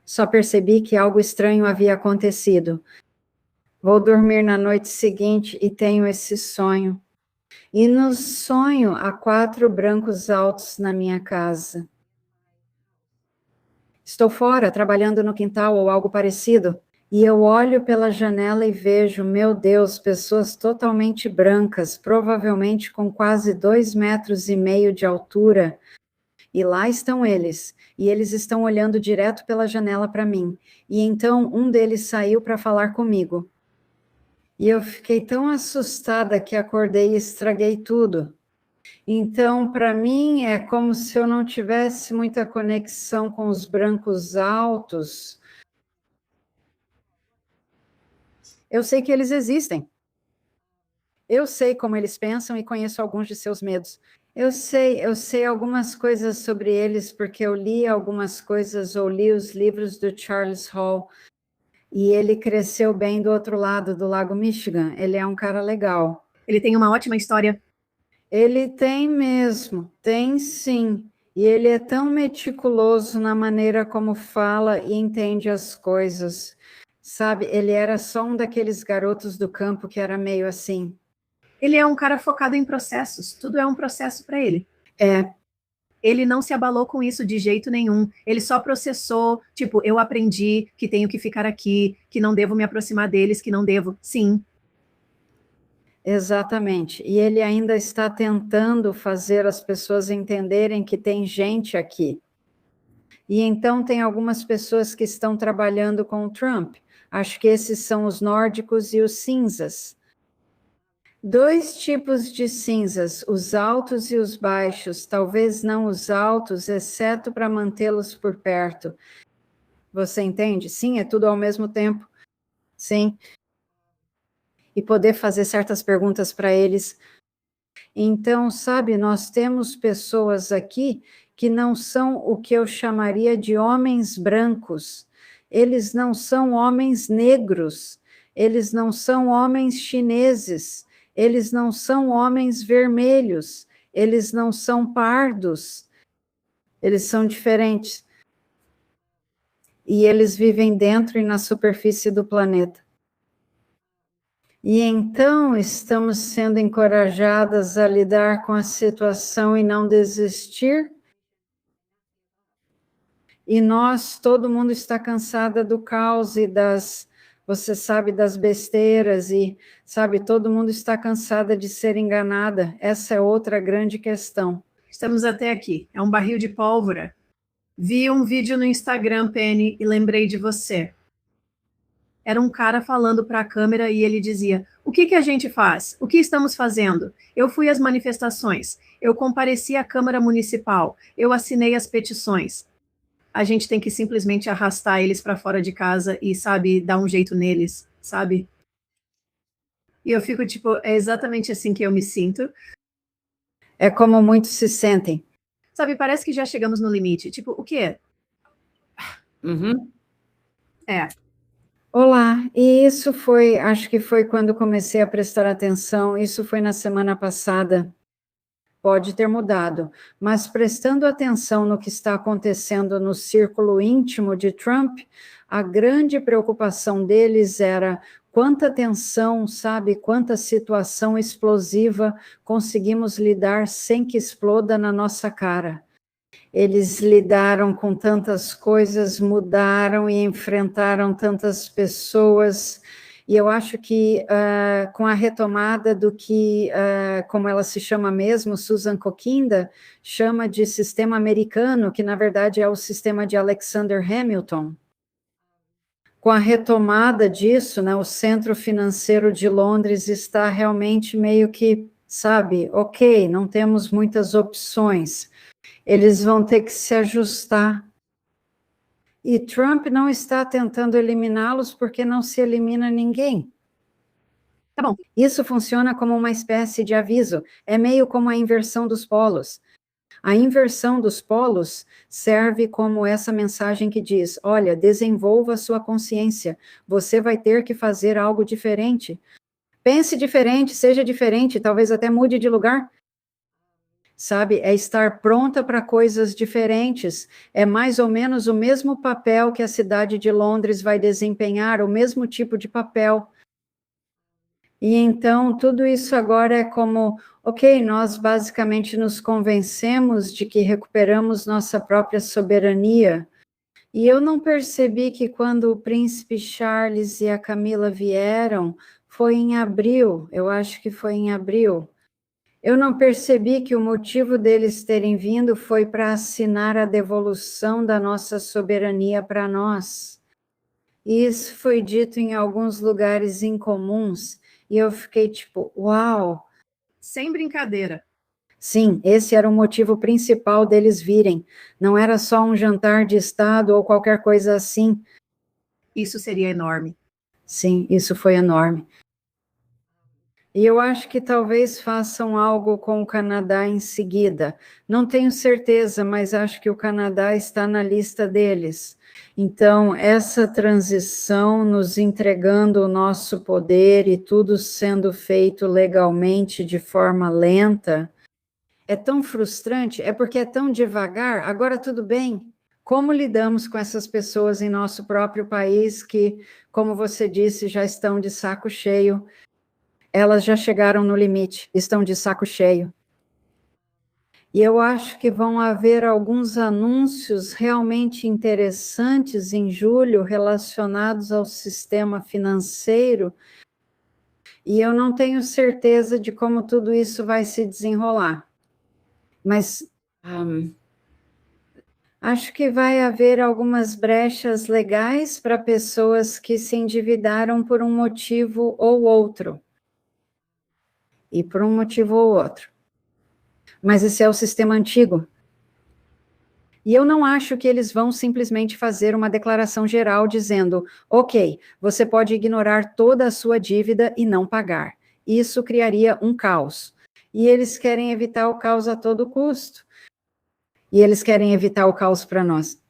A: Só percebi que algo estranho havia acontecido. Vou dormir na noite seguinte e tenho esse sonho. E no sonho há 4 brancos altos na minha casa. Estou fora, trabalhando no quintal ou algo parecido, e eu olho pela janela e vejo, meu Deus, pessoas totalmente brancas, provavelmente com quase 2,5 metros de altura, e lá estão eles, e eles estão olhando direto pela janela para mim, e então um deles saiu para falar comigo. E eu fiquei tão assustada que acordei e estraguei tudo. Então, para mim, é como se eu não tivesse muita conexão com os brancos altos. Eu sei que eles existem. Eu sei como eles pensam e conheço alguns de seus medos. Eu sei algumas coisas sobre eles porque eu li algumas coisas ou li os livros do Charles Hall. E ele cresceu bem do outro lado do Lago Michigan. Ele é um cara legal.
B: Ele tem uma ótima história.
A: Ele tem mesmo, tem sim. E ele é tão meticuloso na maneira como fala e entende as coisas. Sabe, ele era só um daqueles garotos do campo que era meio assim.
B: Ele é um cara focado em processos. Tudo é um processo para ele.
A: É.
B: Ele não se abalou com isso de jeito nenhum. Ele só processou, tipo, eu aprendi que tenho que ficar aqui, que não devo me aproximar deles, que não devo. Sim.
A: Exatamente. E ele ainda está tentando fazer as pessoas entenderem que tem gente aqui. E então tem algumas pessoas que estão trabalhando com o Trump, Acho que esses são os nórdicos e os cinzas. 2 tipos de cinzas, os altos e os baixos, talvez não os altos, exceto para mantê-los por perto. Você entende? Sim, é tudo ao mesmo tempo. Sim. E poder fazer certas perguntas para eles. Então, sabe, nós temos pessoas aqui que não são o que eu chamaria de homens brancos. Eles não são homens negros. Eles não são homens chineses. Eles não são homens vermelhos. Eles não são pardos. Eles são diferentes. E eles vivem dentro e na superfície do planeta. E então estamos sendo encorajadas a lidar com a situação e não desistir. E nós, todo mundo está cansada do caos e você sabe, das besteiras e, sabe, todo mundo está cansada de ser enganada. Essa é outra grande questão.
B: Estamos até aqui. É um barril de pólvora. Vi um vídeo no Instagram, Penny, e lembrei de você. Era um cara falando para a câmera e ele dizia: o que a gente faz? O que estamos fazendo? Eu fui às manifestações, eu compareci à Câmara Municipal, eu assinei as petições. A gente tem que simplesmente arrastar eles para fora de casa e, sabe, dar um jeito neles, sabe? E eu fico tipo, é exatamente assim que eu me sinto.
A: É como muitos se sentem.
B: Sabe, parece que já chegamos no limite. Tipo, o quê?
A: Uhum.
B: É.
A: Olá, e isso foi, acho que foi quando comecei a prestar atenção, isso foi na semana passada. Pode ter mudado, mas prestando atenção no que está acontecendo no círculo íntimo de Trump, a grande preocupação deles era quanta tensão, sabe, quanta situação explosiva conseguimos lidar sem que exploda na nossa cara. Eles lidaram com tantas coisas, mudaram e enfrentaram tantas pessoas, e eu acho que com a retomada do que, como ela se chama mesmo, Susan Kokinda, chama de sistema americano, que na verdade é o sistema de Alexander Hamilton. Com a retomada disso, né, o centro financeiro de Londres está realmente meio que, sabe, ok, não temos muitas opções. Eles vão ter que se ajustar. E Trump não está tentando eliminá-los porque não se elimina ninguém.
B: Tá bom.
A: Isso funciona como uma espécie de aviso, é meio como a inversão dos polos. A inversão dos polos serve como essa mensagem que diz: olha, desenvolva a sua consciência, você vai ter que fazer algo diferente. Pense diferente, seja diferente, talvez até mude de lugar. Sabe, é estar pronta para coisas diferentes, é mais ou menos o mesmo papel que a cidade de Londres vai desempenhar, o mesmo tipo de papel. E então, tudo isso agora é como, ok, nós basicamente nos convencemos de que recuperamos nossa própria soberania, e eu não percebi que quando o príncipe Charles e a Camila vieram, foi em abril, eu acho que foi em abril. Eu não percebi que o motivo deles terem vindo foi para assinar a devolução da nossa soberania para nós. E isso foi dito em alguns lugares incomuns, e eu fiquei tipo, uau!
B: Sem brincadeira.
A: Sim, esse era o motivo principal deles virem. Não era só um jantar de Estado ou qualquer coisa assim.
B: Isso seria enorme.
A: Sim, isso foi enorme. E eu acho que talvez façam algo com o Canadá em seguida. Não tenho certeza, mas acho que o Canadá está na lista deles. Então, essa transição, nos entregando o nosso poder e tudo sendo feito legalmente de forma lenta, é tão frustrante, é porque é tão devagar. Agora, tudo bem. Como lidamos com essas pessoas em nosso próprio país que, como você disse, já estão de saco cheio? Elas já chegaram no limite, estão de saco cheio. E eu acho que vão haver alguns anúncios realmente interessantes em julho relacionados ao sistema financeiro, e eu não tenho certeza de como tudo isso vai se desenrolar. Mas Acho que vai haver algumas brechas legais para pessoas que se endividaram por um motivo ou outro. E por um motivo ou outro. Mas esse é o sistema antigo. E eu não acho que eles vão simplesmente fazer uma declaração geral dizendo: ok, você pode ignorar toda a sua dívida e não pagar. Isso criaria um caos. E eles querem evitar o caos a todo custo. E eles querem evitar o caos para nós.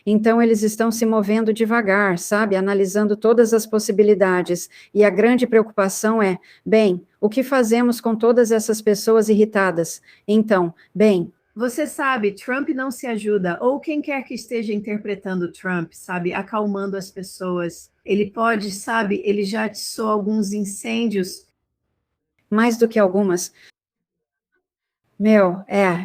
A: Então, eles estão se movendo devagar, sabe? Analisando todas as possibilidades. E a grande preocupação é: bem, o que fazemos com todas essas pessoas irritadas? Então, bem.
B: Você sabe, Trump não se ajuda, ou quem quer que esteja interpretando Trump, sabe, acalmando as pessoas. Ele pode, sabe, ele já atiçou alguns incêndios.
A: Mais do que algumas.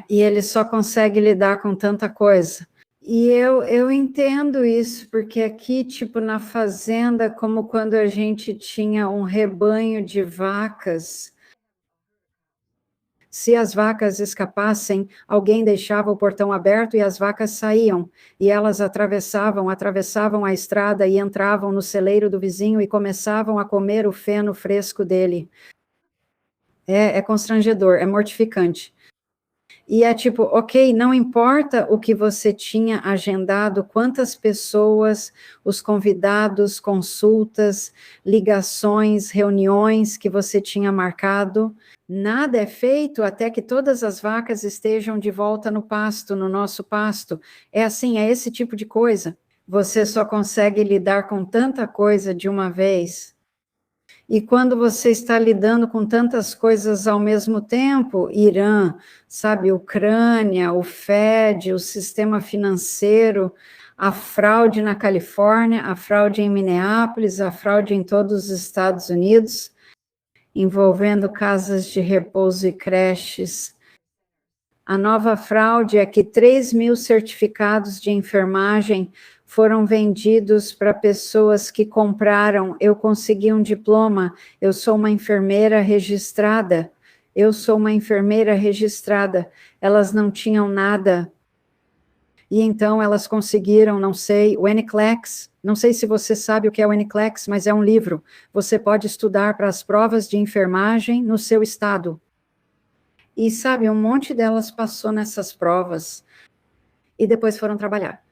A: E ele só consegue lidar com tanta coisa. E eu entendo isso, porque aqui, tipo, na fazenda, como quando a gente tinha um rebanho de vacas, se as vacas escapassem, alguém deixava o portão aberto e as vacas saíam, e elas atravessavam a estrada e entravam no celeiro do vizinho e começavam a comer o feno fresco dele. É constrangedor, é mortificante. E é tipo, ok, não importa o que você tinha agendado, quantas pessoas, os convidados, consultas, ligações, reuniões que você tinha marcado, nada é feito até que todas as vacas estejam de volta no pasto, no nosso pasto. É assim, é esse tipo de coisa. Você só consegue lidar com tanta coisa de uma vez. E quando você está lidando com tantas coisas ao mesmo tempo, Irã, sabe, Ucrânia, o Fed, o sistema financeiro, a fraude na Califórnia, a fraude em Minneapolis, a fraude em todos os Estados Unidos, envolvendo casas de repouso e creches. A nova fraude é que 3.000 certificados de enfermagem foram vendidos para pessoas que compraram. Eu consegui um diploma, eu sou uma enfermeira registrada. Elas não tinham nada. E então elas conseguiram, não sei, o NCLEX. Não sei se você sabe o que é o NCLEX, mas é um livro. Você pode estudar para as provas de enfermagem no seu estado. E, sabe, um monte delas passou nessas provas e depois foram trabalhar.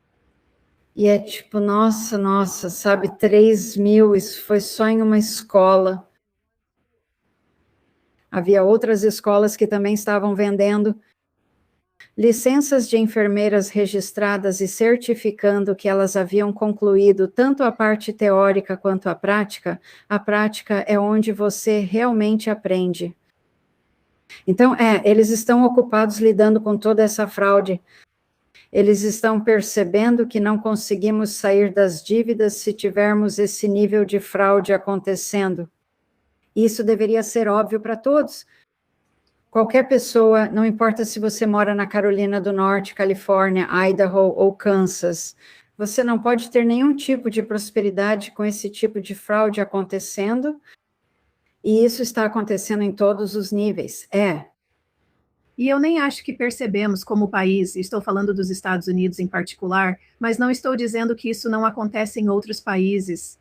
A: E é tipo, nossa, sabe, 3.000, isso foi só em uma escola. Havia outras escolas que também estavam vendendo licenças de enfermeiras registradas e certificando que elas haviam concluído tanto a parte teórica quanto a prática. A prática é onde você realmente aprende. Então, eles estão ocupados lidando com toda essa fraude. Eles estão percebendo que não conseguimos sair das dívidas se tivermos esse nível de fraude acontecendo. Isso deveria ser óbvio para todos. Qualquer pessoa, não importa se você mora na Carolina do Norte, Califórnia, Idaho ou Kansas, você não pode ter nenhum tipo de prosperidade com esse tipo de fraude acontecendo, e isso está acontecendo em todos os níveis.
B: E eu nem acho que percebemos como país, estou falando dos Estados Unidos em particular, mas não estou dizendo que isso não acontece em outros países.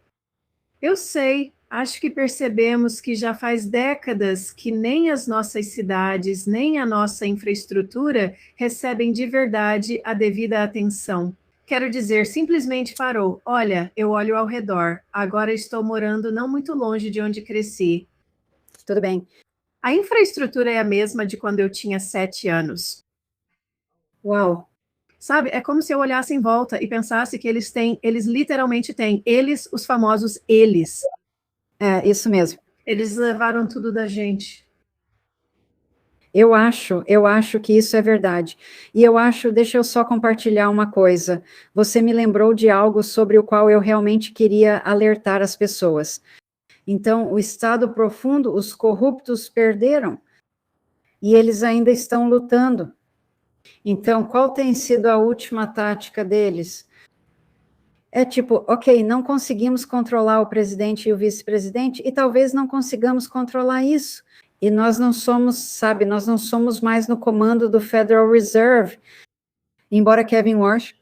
B: Eu sei, acho que percebemos que já faz décadas que nem as nossas cidades, nem a nossa infraestrutura recebem de verdade a devida atenção. Quero dizer, simplesmente parou. Olha, eu olho ao redor. Agora estou morando não muito longe de onde cresci.
A: Tudo bem.
B: A infraestrutura é a mesma de quando eu tinha 7 anos.
A: Uau!
B: Sabe, é como se eu olhasse em volta e pensasse que eles literalmente têm, eles, os famosos eles.
A: É, isso mesmo.
B: Eles levaram tudo da gente.
A: Eu acho que isso é verdade. E deixa eu só compartilhar uma coisa. Você me lembrou de algo sobre o qual eu realmente queria alertar as pessoas. Então, o estado profundo, os corruptos perderam. E eles ainda estão lutando. Então, qual tem sido a última tática deles? É tipo, ok, não conseguimos controlar o presidente e o vice-presidente, e talvez não consigamos controlar isso. E nós não somos, sabe, nós não somos mais no comando do Federal Reserve. embora Kevin Warsh,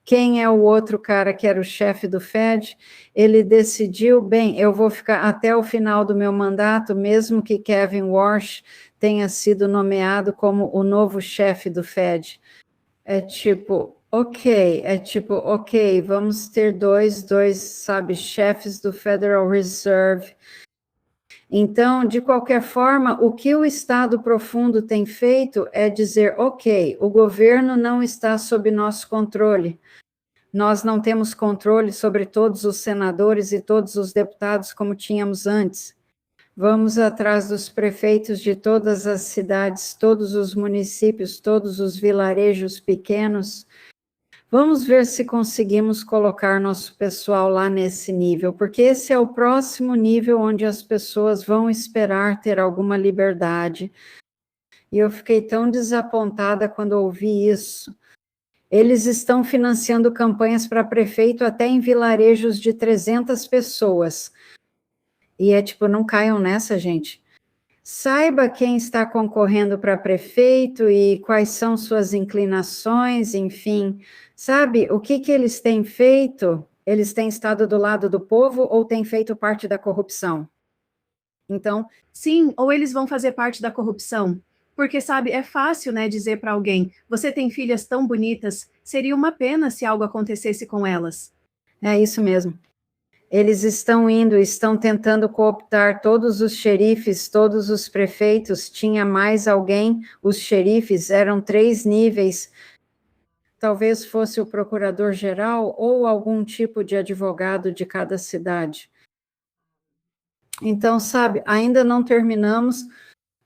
A: quem é o outro cara que era o chefe do Fed, ele decidiu, bem, eu vou ficar até o final do meu mandato, mesmo que Kevin Warsh tenha sido nomeado como o novo chefe do Fed. É tipo, ok, vamos ter dois, sabe, chefes do Federal Reserve. Então, de qualquer forma, o que o Estado profundo tem feito é dizer, ok, o governo não está sob nosso controle. Nós não temos controle sobre todos os senadores e todos os deputados como tínhamos antes. Vamos atrás dos prefeitos de todas as cidades, todos os municípios, todos os vilarejos pequenos. Vamos ver se conseguimos colocar nosso pessoal lá nesse nível, porque esse é o próximo nível onde as pessoas vão esperar ter alguma liberdade. E eu fiquei tão desapontada quando ouvi isso. Eles estão financiando campanhas para prefeito até em vilarejos de 300 pessoas. E é tipo, não caiam nessa, gente. Saiba quem está concorrendo para prefeito e quais são suas inclinações, enfim. Sabe, o que eles têm feito? Eles têm estado do lado do povo ou têm feito parte da corrupção? Então,
B: sim, ou eles vão fazer parte da corrupção. Porque, sabe, é fácil, né, dizer para alguém, você tem filhas tão bonitas, seria uma pena se algo acontecesse com elas.
A: É isso mesmo. Eles estão tentando cooptar todos os xerifes, todos os prefeitos, tinha mais alguém, os xerifes eram 3 níveis, talvez fosse o procurador-geral ou algum tipo de advogado de cada cidade. Então, sabe, ainda não terminamos,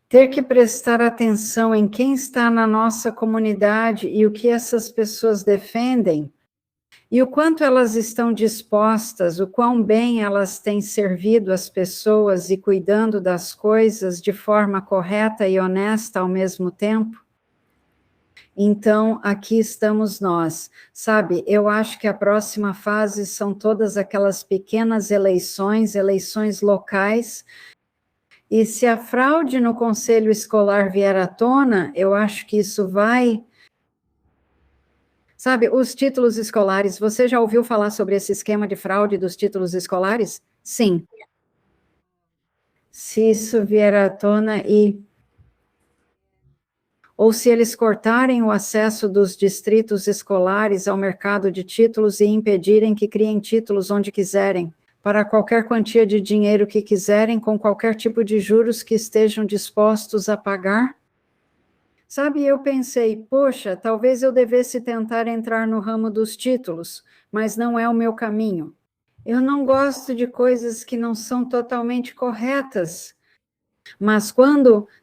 A: ter que prestar atenção em quem está na nossa comunidade e o que essas pessoas defendem, e o quanto elas estão dispostas, o quão bem elas têm servido as pessoas e cuidando das coisas de forma correta e honesta ao mesmo tempo. Então, aqui estamos nós, sabe? Eu acho que a próxima fase são todas aquelas pequenas eleições locais. E se a fraude no conselho escolar vier à tona, eu acho que isso vai. Sabe, os títulos escolares, você já ouviu falar sobre esse esquema de fraude dos títulos escolares? Sim. Se isso vier à tona ou se eles cortarem o acesso dos distritos escolares ao mercado de títulos e impedirem que criem títulos onde quiserem, para qualquer quantia de dinheiro que quiserem, com qualquer tipo de juros que estejam dispostos a pagar. Sabe, eu pensei, poxa, talvez eu devesse tentar entrar no ramo dos títulos, mas não é o meu caminho. Eu não gosto de coisas que não são totalmente corretas. Mas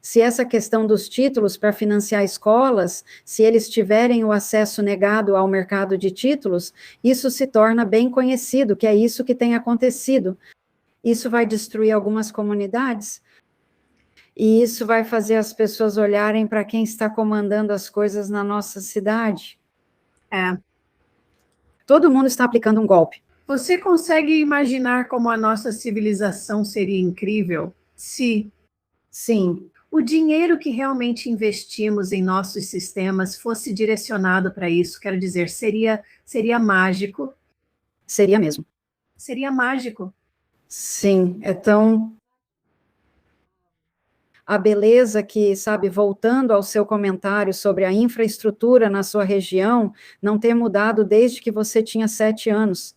A: se essa questão dos títulos para financiar escolas, se eles tiverem o acesso negado ao mercado de títulos, isso se torna bem conhecido, que é isso que tem acontecido. Isso vai destruir algumas comunidades, e isso vai fazer as pessoas olharem para quem está comandando as coisas na nossa cidade. Todo mundo está aplicando um golpe.
B: Você consegue imaginar como a nossa civilização seria incrível se
A: Sim.
B: o dinheiro que realmente investimos em nossos sistemas fosse direcionado para isso? Quero dizer, seria mágico.
A: Seria mesmo.
B: Seria mágico.
A: Sim, é tão... A beleza que, sabe, voltando ao seu comentário sobre a infraestrutura na sua região, não ter mudado desde que você tinha 7 anos.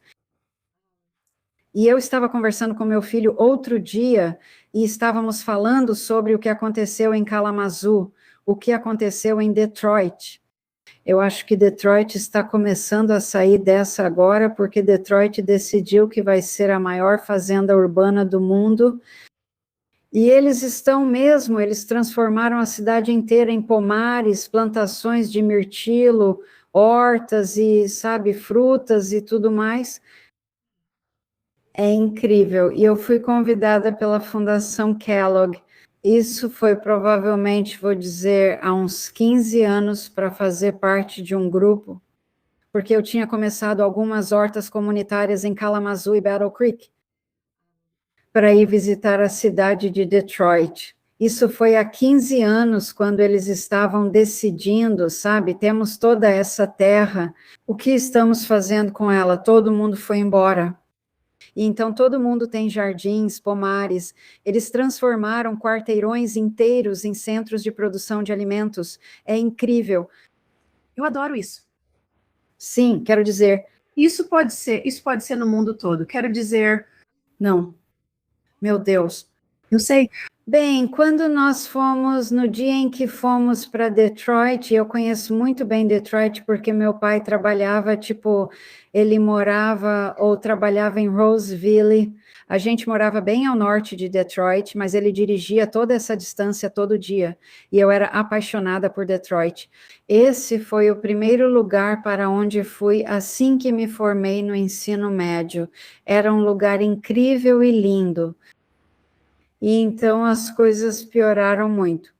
A: E eu estava conversando com meu filho outro dia, e estávamos falando sobre o que aconteceu em Kalamazoo, o que aconteceu em Detroit. Eu acho que Detroit está começando a sair dessa agora, porque Detroit decidiu que vai ser a maior fazenda urbana do mundo. E eles transformaram a cidade inteira em pomares, plantações de mirtilo, hortas e, sabe, frutas e tudo mais. É incrível. E eu fui convidada pela Fundação Kellogg. Isso foi provavelmente, vou dizer, há uns 15 anos para fazer parte de um grupo, porque eu tinha começado algumas hortas comunitárias em Kalamazoo e Battle Creek, para ir visitar a cidade de Detroit. Isso foi há 15 anos, quando eles estavam decidindo, sabe? Temos toda essa terra, o que estamos fazendo com ela? Todo mundo foi embora. E então todo mundo tem jardins, pomares. Eles transformaram quarteirões inteiros em centros de produção de alimentos. É incrível.
B: Eu adoro isso.
A: Sim, quero dizer.
B: Isso pode ser no mundo todo. Quero dizer.
A: Não. Meu Deus.
B: Eu sei.
A: Bem, quando nós fomos, no dia em que fomos para Detroit, eu conheço muito bem Detroit, porque meu pai trabalhava, ele morava ou trabalhava em Roseville. A gente morava bem ao norte de Detroit, mas ele dirigia toda essa distância todo dia, e eu era apaixonada por Detroit. Esse foi o primeiro lugar para onde fui assim que me formei no ensino médio. Era um lugar incrível e lindo. E então as coisas pioraram muito.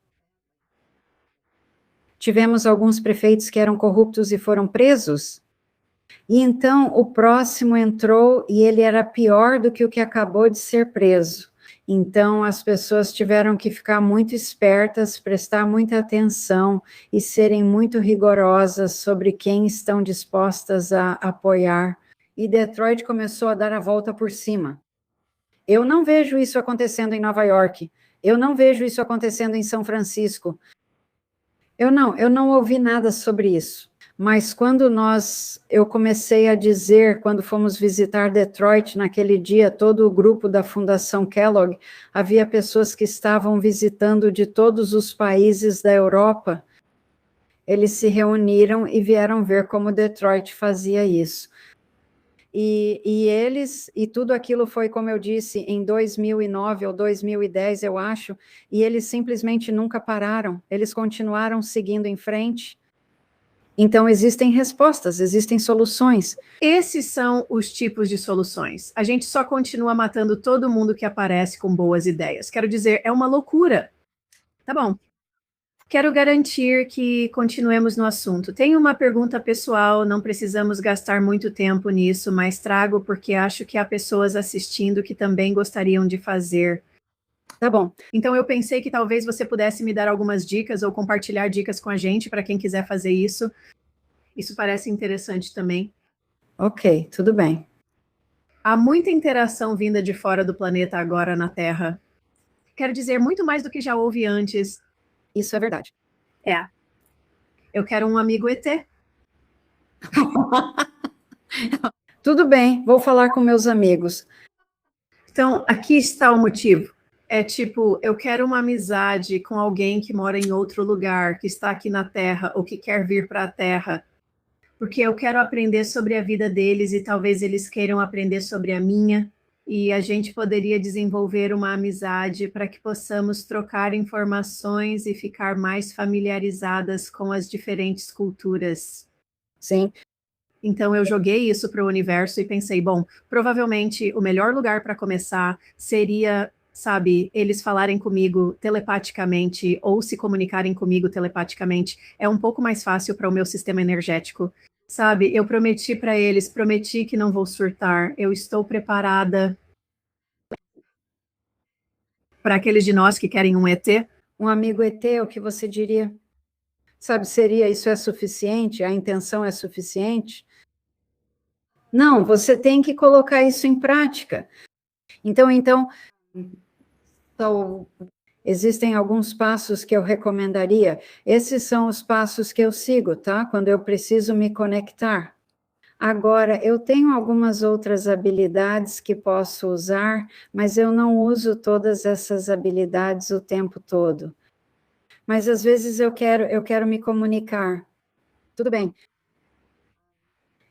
A: Tivemos alguns prefeitos que eram corruptos e foram presos. E então o próximo entrou e ele era pior do que o que acabou de ser preso. Então as pessoas tiveram que ficar muito espertas, prestar muita atenção e serem muito rigorosas sobre quem estão dispostas a apoiar. E Detroit começou a dar a volta por cima. Eu não vejo isso acontecendo em Nova York. Eu não vejo isso acontecendo em São Francisco. Eu não ouvi nada sobre isso. Mas quando eu comecei a dizer, quando fomos visitar Detroit, naquele dia, todo o grupo da Fundação Kellogg, havia pessoas que estavam visitando de todos os países da Europa. Eles se reuniram e vieram ver como Detroit fazia isso. E tudo aquilo foi, como eu disse, em 2009 ou 2010, eu acho, e eles simplesmente nunca pararam, eles continuaram seguindo em frente. Então, existem respostas, existem soluções.
B: Esses são os tipos de soluções. A gente só continua matando todo mundo que aparece com boas ideias. Quero dizer, é uma loucura. Tá bom. Quero garantir que continuemos no assunto. Tenho uma pergunta pessoal, não precisamos gastar muito tempo nisso, mas trago porque acho que há pessoas assistindo que também gostariam de fazer.
A: Tá bom.
B: Então eu pensei que talvez você pudesse me dar algumas dicas ou compartilhar dicas com a gente para quem quiser fazer isso. Isso parece interessante também.
A: Ok, tudo bem.
B: Há muita interação vinda de fora do planeta agora na Terra. Quero dizer, muito mais do que já houve antes.
A: Isso é verdade.
B: É. Eu quero um amigo ET.
A: Tudo bem, vou falar com meus amigos.
B: Então, aqui está o motivo. É tipo, eu quero uma amizade com alguém que mora em outro lugar, que está aqui na Terra, ou que quer vir para a Terra. Porque eu quero aprender sobre a vida deles e talvez eles queiram aprender sobre a minha. E a gente poderia desenvolver uma amizade para que possamos trocar informações e ficar mais familiarizadas com as diferentes culturas.
A: Sim.
B: Então eu joguei isso para o universo e pensei, bom, provavelmente o melhor lugar para começar seria, sabe, eles falarem comigo telepaticamente ou se comunicarem comigo telepaticamente. É um pouco mais fácil para o meu sistema energético. Sabe, eu prometi para eles, prometi que não vou surtar. Eu estou preparada. Para aqueles de nós que querem um ET?
A: Um amigo ET, o que você diria? Sabe, isso é suficiente? A intenção é suficiente? Não, você tem que colocar isso em prática. Então, existem alguns passos que eu recomendaria. Esses são os passos que eu sigo, tá? Quando eu preciso me conectar. Agora, eu tenho algumas outras habilidades que posso usar, mas eu não uso todas essas habilidades o tempo todo. Mas às vezes eu quero me comunicar. Tudo bem.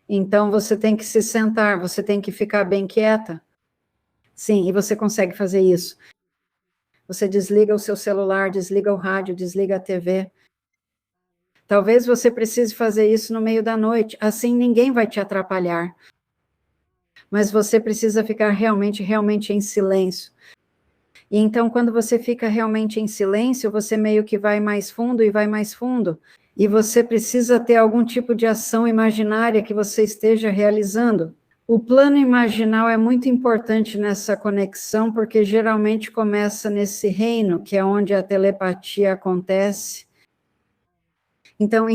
A: Então você tem que se sentar, você tem que ficar bem quieta. Sim, e você consegue fazer isso. Você desliga o seu celular, desliga o rádio, desliga a TV. Talvez você precise fazer isso no meio da noite, assim ninguém vai te atrapalhar. Mas você precisa ficar realmente em silêncio. E então, quando você fica realmente em silêncio, você meio que vai mais fundo e vai mais fundo. E você precisa ter algum tipo de ação imaginária que você esteja realizando. O plano imaginal é muito importante nessa conexão, porque geralmente começa nesse reino, que é onde a telepatia acontece. Então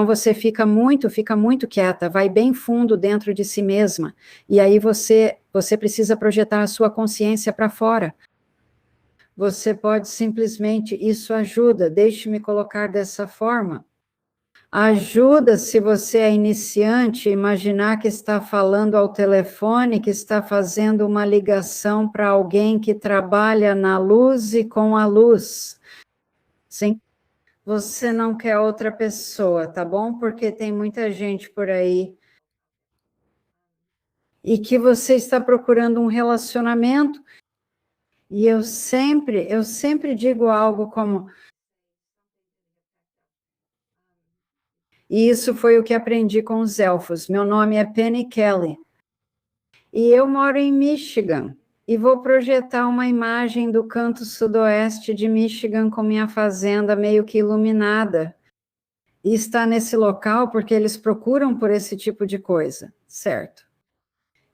A: você fica muito quieta, vai bem fundo dentro de si mesma, e aí você precisa projetar a sua consciência para fora. Você pode simplesmente, isso ajuda, deixe-me colocar dessa forma. Ajuda, se você é iniciante, imaginar que está falando ao telefone, que está fazendo uma ligação para alguém que trabalha na luz e com a luz. Sim? Você não quer outra pessoa, tá bom? Porque tem muita gente por aí. E que você está procurando um relacionamento. E eu sempre digo algo como... E isso foi o que aprendi com os elfos. Meu nome é Penny Kelly. E eu moro em Michigan. E vou projetar uma imagem do canto sudoeste de Michigan com minha fazenda meio que iluminada. E está nesse local porque eles procuram por esse tipo de coisa, certo?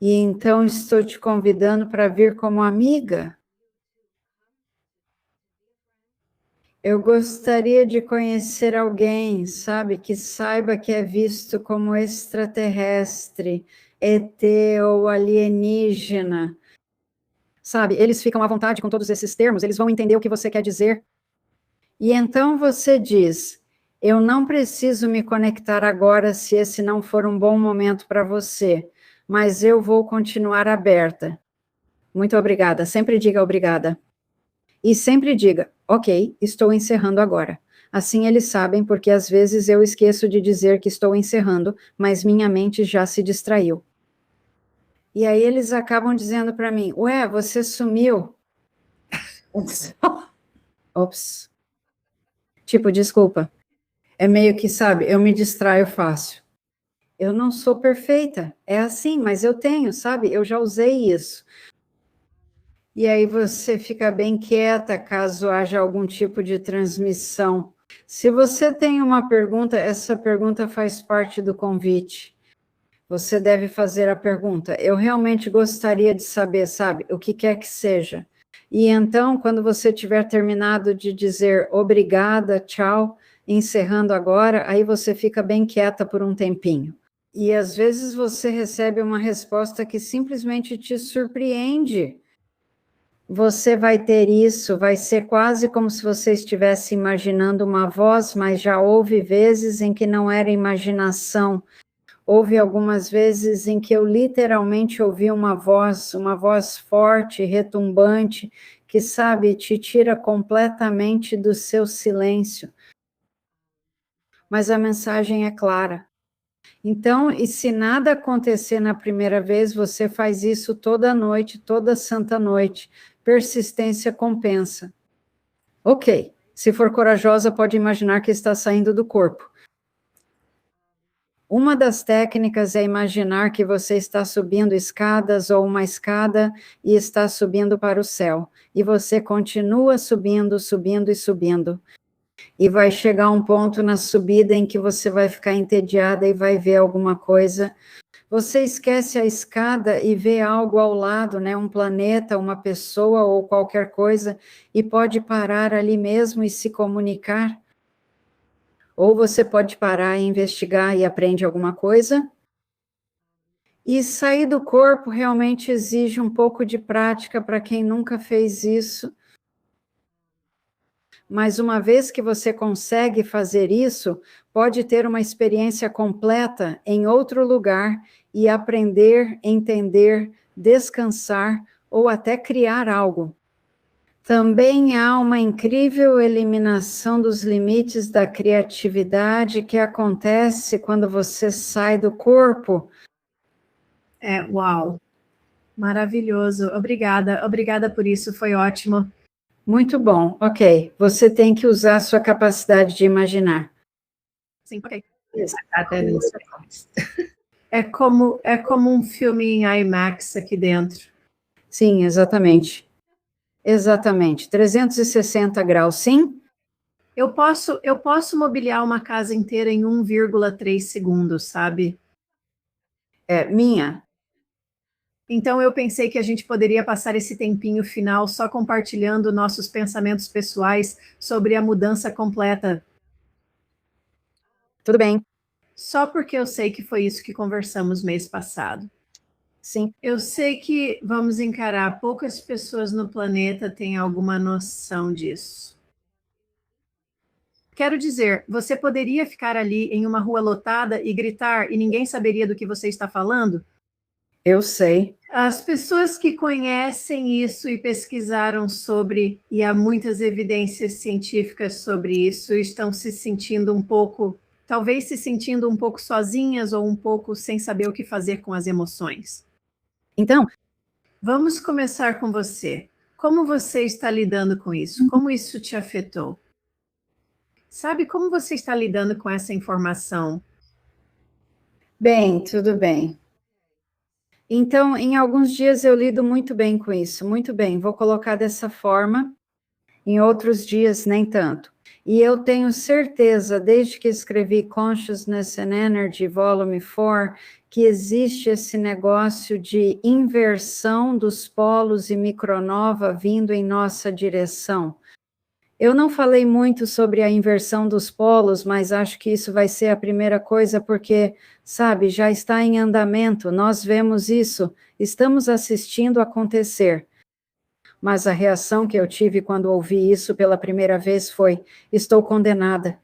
A: E então estou te convidando para vir como amiga. Eu gostaria de conhecer alguém, sabe, que saiba que é visto como extraterrestre, ET ou alienígena. Sabe, eles ficam à vontade com todos esses termos, eles vão entender o que você quer dizer. E então você diz, eu não preciso me conectar agora se esse não for um bom momento para você, mas eu vou continuar aberta. Muito obrigada, sempre diga obrigada. E sempre diga, ok, estou encerrando agora. Assim eles sabem, porque às vezes eu esqueço de dizer que estou encerrando, mas minha mente já se distraiu. E aí eles acabam dizendo para mim, ué, você sumiu. Ops. Tipo, desculpa. É meio que, sabe, eu me distraio fácil. Eu não sou perfeita, é assim, mas eu tenho, sabe, eu já usei isso. E aí você fica bem quieta caso haja algum tipo de transmissão. Se você tem uma pergunta, essa pergunta faz parte do convite. Você deve fazer a pergunta. Eu realmente gostaria de saber, sabe, o que quer que seja. E então, quando você tiver terminado de dizer obrigada, tchau, encerrando agora, aí você fica bem quieta por um tempinho. E às vezes você recebe uma resposta que simplesmente te surpreende. Você vai ter isso, vai ser quase como se você estivesse imaginando uma voz, mas já houve vezes em que não era imaginação. Houve algumas vezes em que eu literalmente ouvi uma voz forte, retumbante, que, sabe, te tira completamente do seu silêncio. Mas a mensagem é clara. Então, e se nada acontecer na primeira vez, você faz isso toda noite, toda santa noite. Persistência compensa. Ok, se for corajosa, pode imaginar que está saindo do corpo. Uma das técnicas é imaginar que você está subindo escadas ou uma escada e está subindo para o céu. E você continua subindo, subindo e subindo. E vai chegar um ponto na subida em que você vai ficar entediada e vai ver alguma coisa. Você esquece a escada e vê algo ao lado, né? Um planeta, uma pessoa ou qualquer coisa, e pode parar ali mesmo e se comunicar. Ou você pode parar e investigar e aprende alguma coisa. E sair do corpo realmente exige um pouco de prática para quem nunca fez isso. Mas uma vez que você consegue fazer isso, pode ter uma experiência completa em outro lugar e aprender, entender, descansar ou até criar algo. Também há uma incrível eliminação dos limites da criatividade que acontece quando você sai do corpo.
B: Uau, maravilhoso, obrigada por isso, foi ótimo.
A: Muito bom, ok. Você tem que usar a sua capacidade de imaginar.
B: Sim, ok.
C: É como um filme em IMAX aqui dentro.
A: Sim, exatamente. Exatamente, 360 graus, sim?
B: Eu posso mobiliar uma casa inteira em 1,3 segundos, sabe?
A: Minha.
B: Então eu pensei que a gente poderia passar esse tempinho final só compartilhando nossos pensamentos pessoais sobre a mudança completa.
A: Tudo bem.
B: Só porque eu sei que foi isso que conversamos mês passado.
A: Sim.
B: Eu sei que vamos encarar, poucas pessoas no planeta têm alguma noção disso. Quero dizer, você poderia ficar ali em uma rua lotada e gritar e ninguém saberia do que você está falando?
A: Eu sei.
B: As pessoas que conhecem isso e pesquisaram sobre, e há muitas evidências científicas sobre isso, estão se sentindo um pouco, talvez se sentindo um pouco sozinhas ou um pouco sem saber o que fazer com as emoções.
A: Então,
B: vamos começar com você. Como você está lidando com isso? Como isso te afetou? Sabe como você está lidando com essa informação?
A: Bem, tudo bem. Então, em alguns dias eu lido muito bem com isso, muito bem, vou colocar dessa forma, em outros dias nem tanto. E eu tenho certeza, desde que escrevi Consciousness and Energy, Volume 4, que existe esse negócio de inversão dos polos e micronova vindo em nossa direção. Eu não falei muito sobre a inversão dos polos, mas acho que isso vai ser a primeira coisa, porque, sabe, já está em andamento, nós vemos isso, estamos assistindo acontecer. Mas a reação que eu tive quando ouvi isso pela primeira vez foi: estou condenada.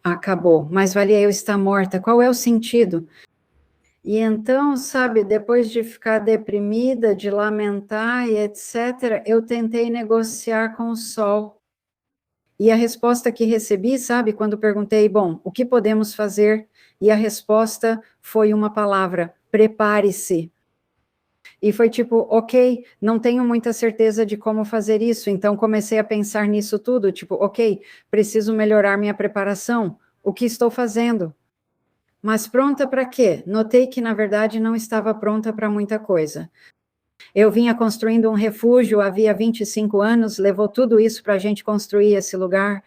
A: Acabou, mas valia eu estar morta, qual é o sentido? E então, sabe, depois de ficar deprimida, de lamentar e etc., eu tentei negociar com o sol. E a resposta que recebi, sabe, quando perguntei, bom, o que podemos fazer? E a resposta foi uma palavra: prepare-se. E foi tipo, ok, não tenho muita certeza de como fazer isso, então comecei a pensar nisso tudo, tipo, ok, preciso melhorar minha preparação, o que estou fazendo? Mas pronta para quê? Notei que, na verdade, não estava pronta para muita coisa. Eu vinha construindo um refúgio havia 25 anos, levou tudo isso para a gente construir esse lugar,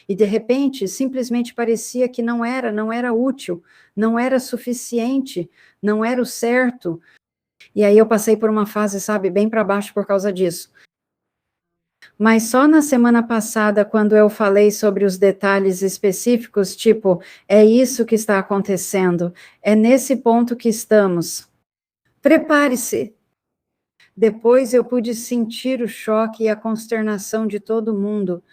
A: e de repente, simplesmente parecia que não era útil, não era suficiente, não era o certo. E aí eu passei por uma fase, sabe, bem para baixo por causa disso. Mas só na semana passada, quando eu falei sobre os detalhes específicos, tipo, é isso que está acontecendo, é nesse ponto que estamos. Prepare-se. Depois eu pude sentir o choque e a consternação de todo mundo.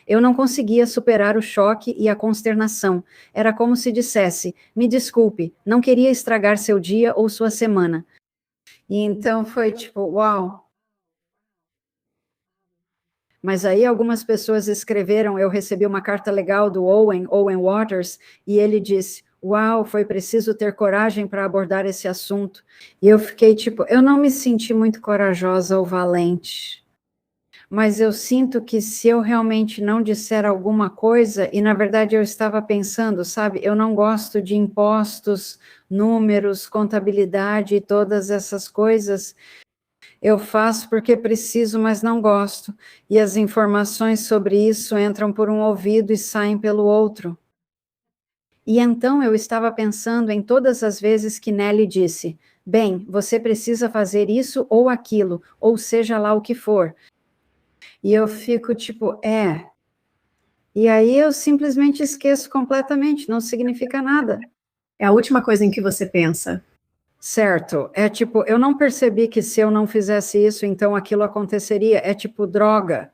A: Eu não conseguia superar o choque e a consternação. Era como se dissesse: me desculpe, não queria estragar seu dia ou sua semana. E então foi tipo, uau. Mas aí algumas pessoas escreveram, eu recebi uma carta legal do Owen Waters, e ele disse: uau, foi preciso ter coragem para abordar esse assunto. E eu fiquei tipo, eu não me senti muito corajosa ou valente. Mas eu sinto que se eu realmente não disser alguma coisa, e na verdade eu estava pensando, sabe, eu não gosto de impostos, números, contabilidade e todas essas coisas. Eu faço porque preciso, mas não gosto. E as informações sobre isso entram por um ouvido e saem pelo outro. E então eu estava pensando em todas as vezes que Nelly disse: bem, você precisa fazer isso ou aquilo, ou seja lá o que for. E eu fico tipo, E aí eu simplesmente esqueço completamente, não significa nada.
B: É a última coisa em que você pensa.
A: Certo, é tipo, eu não percebi que se eu não fizesse isso, então aquilo aconteceria, é tipo droga.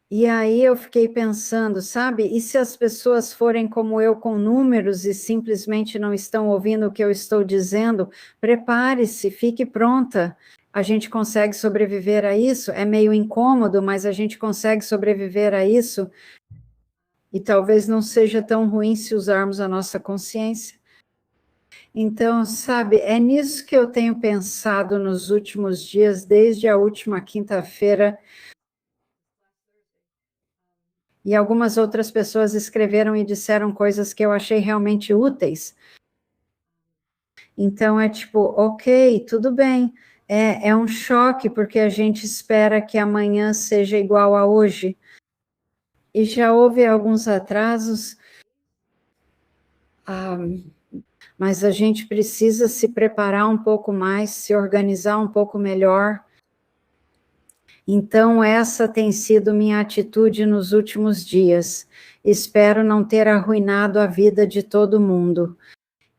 A: E aí eu fiquei pensando, sabe, e se as pessoas forem como eu com números e simplesmente não estão ouvindo o que eu estou dizendo, prepare-se, fique pronta. A gente consegue sobreviver a isso, é meio incômodo, mas a gente consegue sobreviver a isso, e talvez não seja tão ruim se usarmos a nossa consciência. Então, sabe, é nisso que eu tenho pensado nos últimos dias, desde a última quinta-feira. E algumas outras pessoas escreveram e disseram coisas que eu achei realmente úteis. Então, é tipo, ok, tudo bem. É um choque, porque a gente espera que amanhã seja igual a hoje. E já houve alguns atrasos. mas a gente precisa se preparar um pouco mais, se organizar um pouco melhor. Então, essa tem sido minha atitude nos últimos dias. Espero não ter arruinado a vida de todo mundo.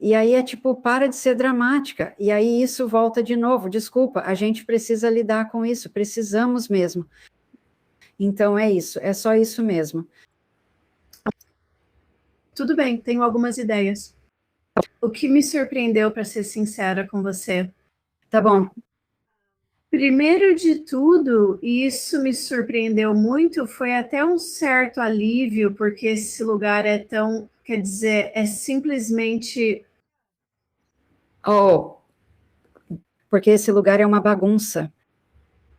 A: E aí é tipo, para de ser dramática. E aí isso volta de novo. Desculpa, a gente precisa lidar com isso. Precisamos mesmo. Então é isso, é só isso mesmo.
B: Tudo bem, tenho algumas ideias. O que me surpreendeu, para ser sincera com você?
A: Tá bom.
B: Primeiro de tudo, e isso me surpreendeu muito, foi até um certo alívio, porque esse lugar é tão, quer dizer, é simplesmente...
A: Oh, porque esse lugar é uma bagunça.